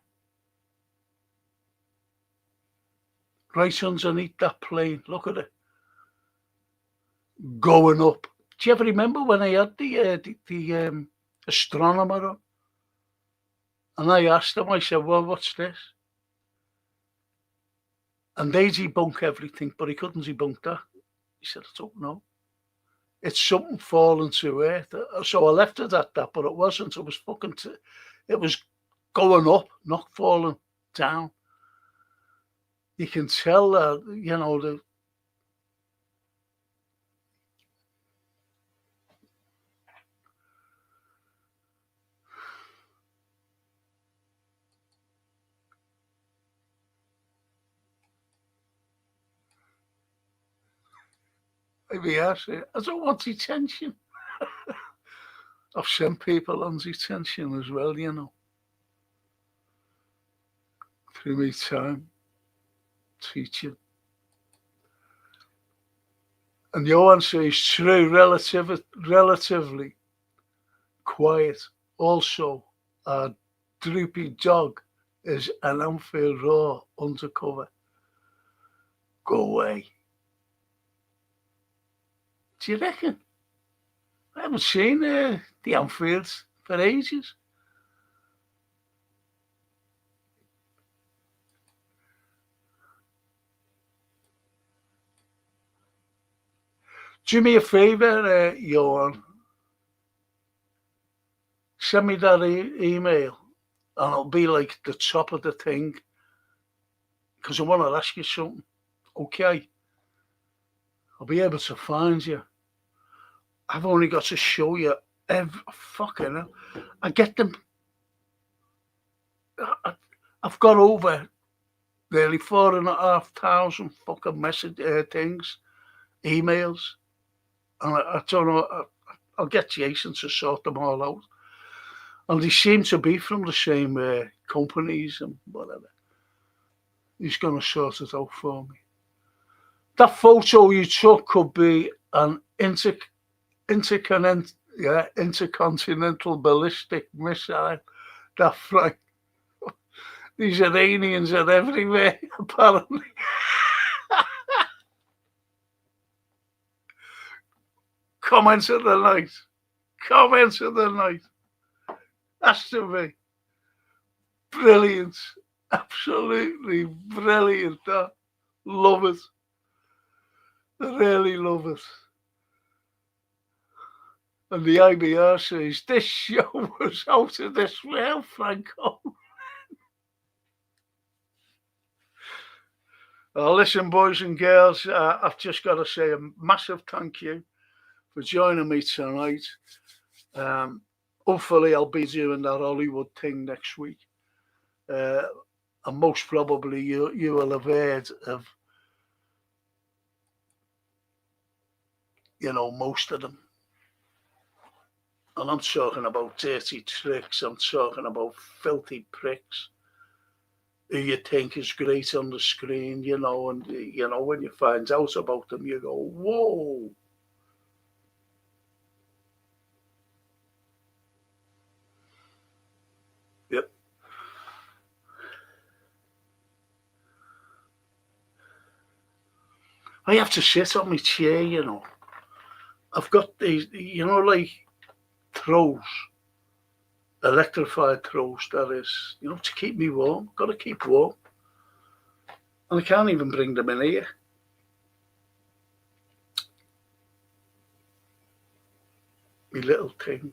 [SPEAKER 1] Right underneath that plane, look at it. Going up. Do you ever remember when I had the astronomer on? And I asked him, I said, well, what's this? And they debunk everything, but he couldn't debunk that. He said, I don't know. It's something falling to earth. So I left it at that, but it wasn't. It was it was going up, not falling down. You can tell that, maybe I say, I don't want detention. I've sent people on detention as well, through my time teaching. And your answer is true, relatively quiet. Also, a droopy dog is an Anfield Raw undercover. Go away. Do you reckon? I haven't seen the Anfields for ages. Do me a favour, Johan. Send me that email and it'll be like the top of the thing because I want to ask you something. Okay? I'll be able to find you. I've only got to show you fucking hell. I get them. I've got over nearly 4,500 fucking things, emails. And I don't know, I'll get Jason to sort them all out. And they seem to be from the same companies and whatever. He's going to sort it out for me. That photo you took could be an intercontinental ballistic missile. That's right. These Iranians are everywhere, apparently. Comments of the night. Comments of the night. Has to be. Brilliant. Absolutely brilliant. Love it. Really love it. And the IBR says, this show was out of this world, Franco. Listen, boys and girls, I've just got to say a massive thank you for joining me tonight. Hopefully I'll be doing that Hollywood thing next week. And most probably you will have heard of, most of them. And I'm talking about dirty tricks. I'm talking about filthy pricks who you think is great on the screen, and, when you find out about them, you go, whoa. Yep. I have to sit on my chair, you know. I've got these, you know, like throws, electrified throws, that is, you know, to keep me warm. Got to keep warm. And I can't even bring them in here. My little thing.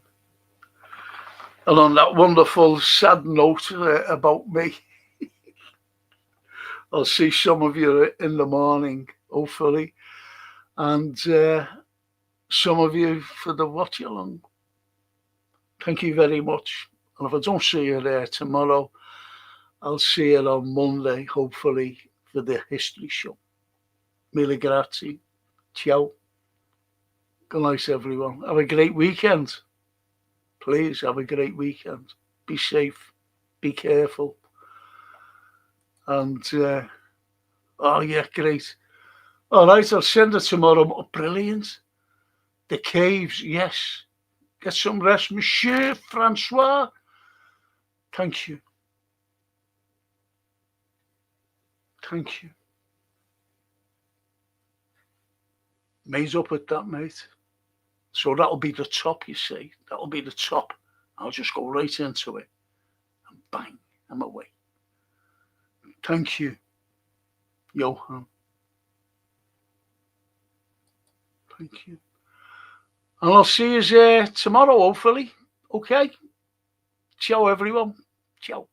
[SPEAKER 1] And on that wonderful, sad note about me, I'll see some of you in the morning, hopefully, and some of you for the watch along. Thank you very much. And if I don't see you there tomorrow, I'll see you on Monday, hopefully, for the history show. Mille grazie. Ciao. Good night, everyone. Have a great weekend. Please have a great weekend. Be safe. Be careful. And, oh, yeah, great. All right, I'll send it tomorrow. Oh, brilliant. The caves, yes. Get some rest, Monsieur Francois. Thank you. Thank you. Made up at that, mate. So that'll be the top, you see. That'll be the top. I'll just go right into it. And bang, I'm away. Thank you, Johan. Thank you. And I'll see you tomorrow, hopefully. Okay? Ciao, everyone. Ciao.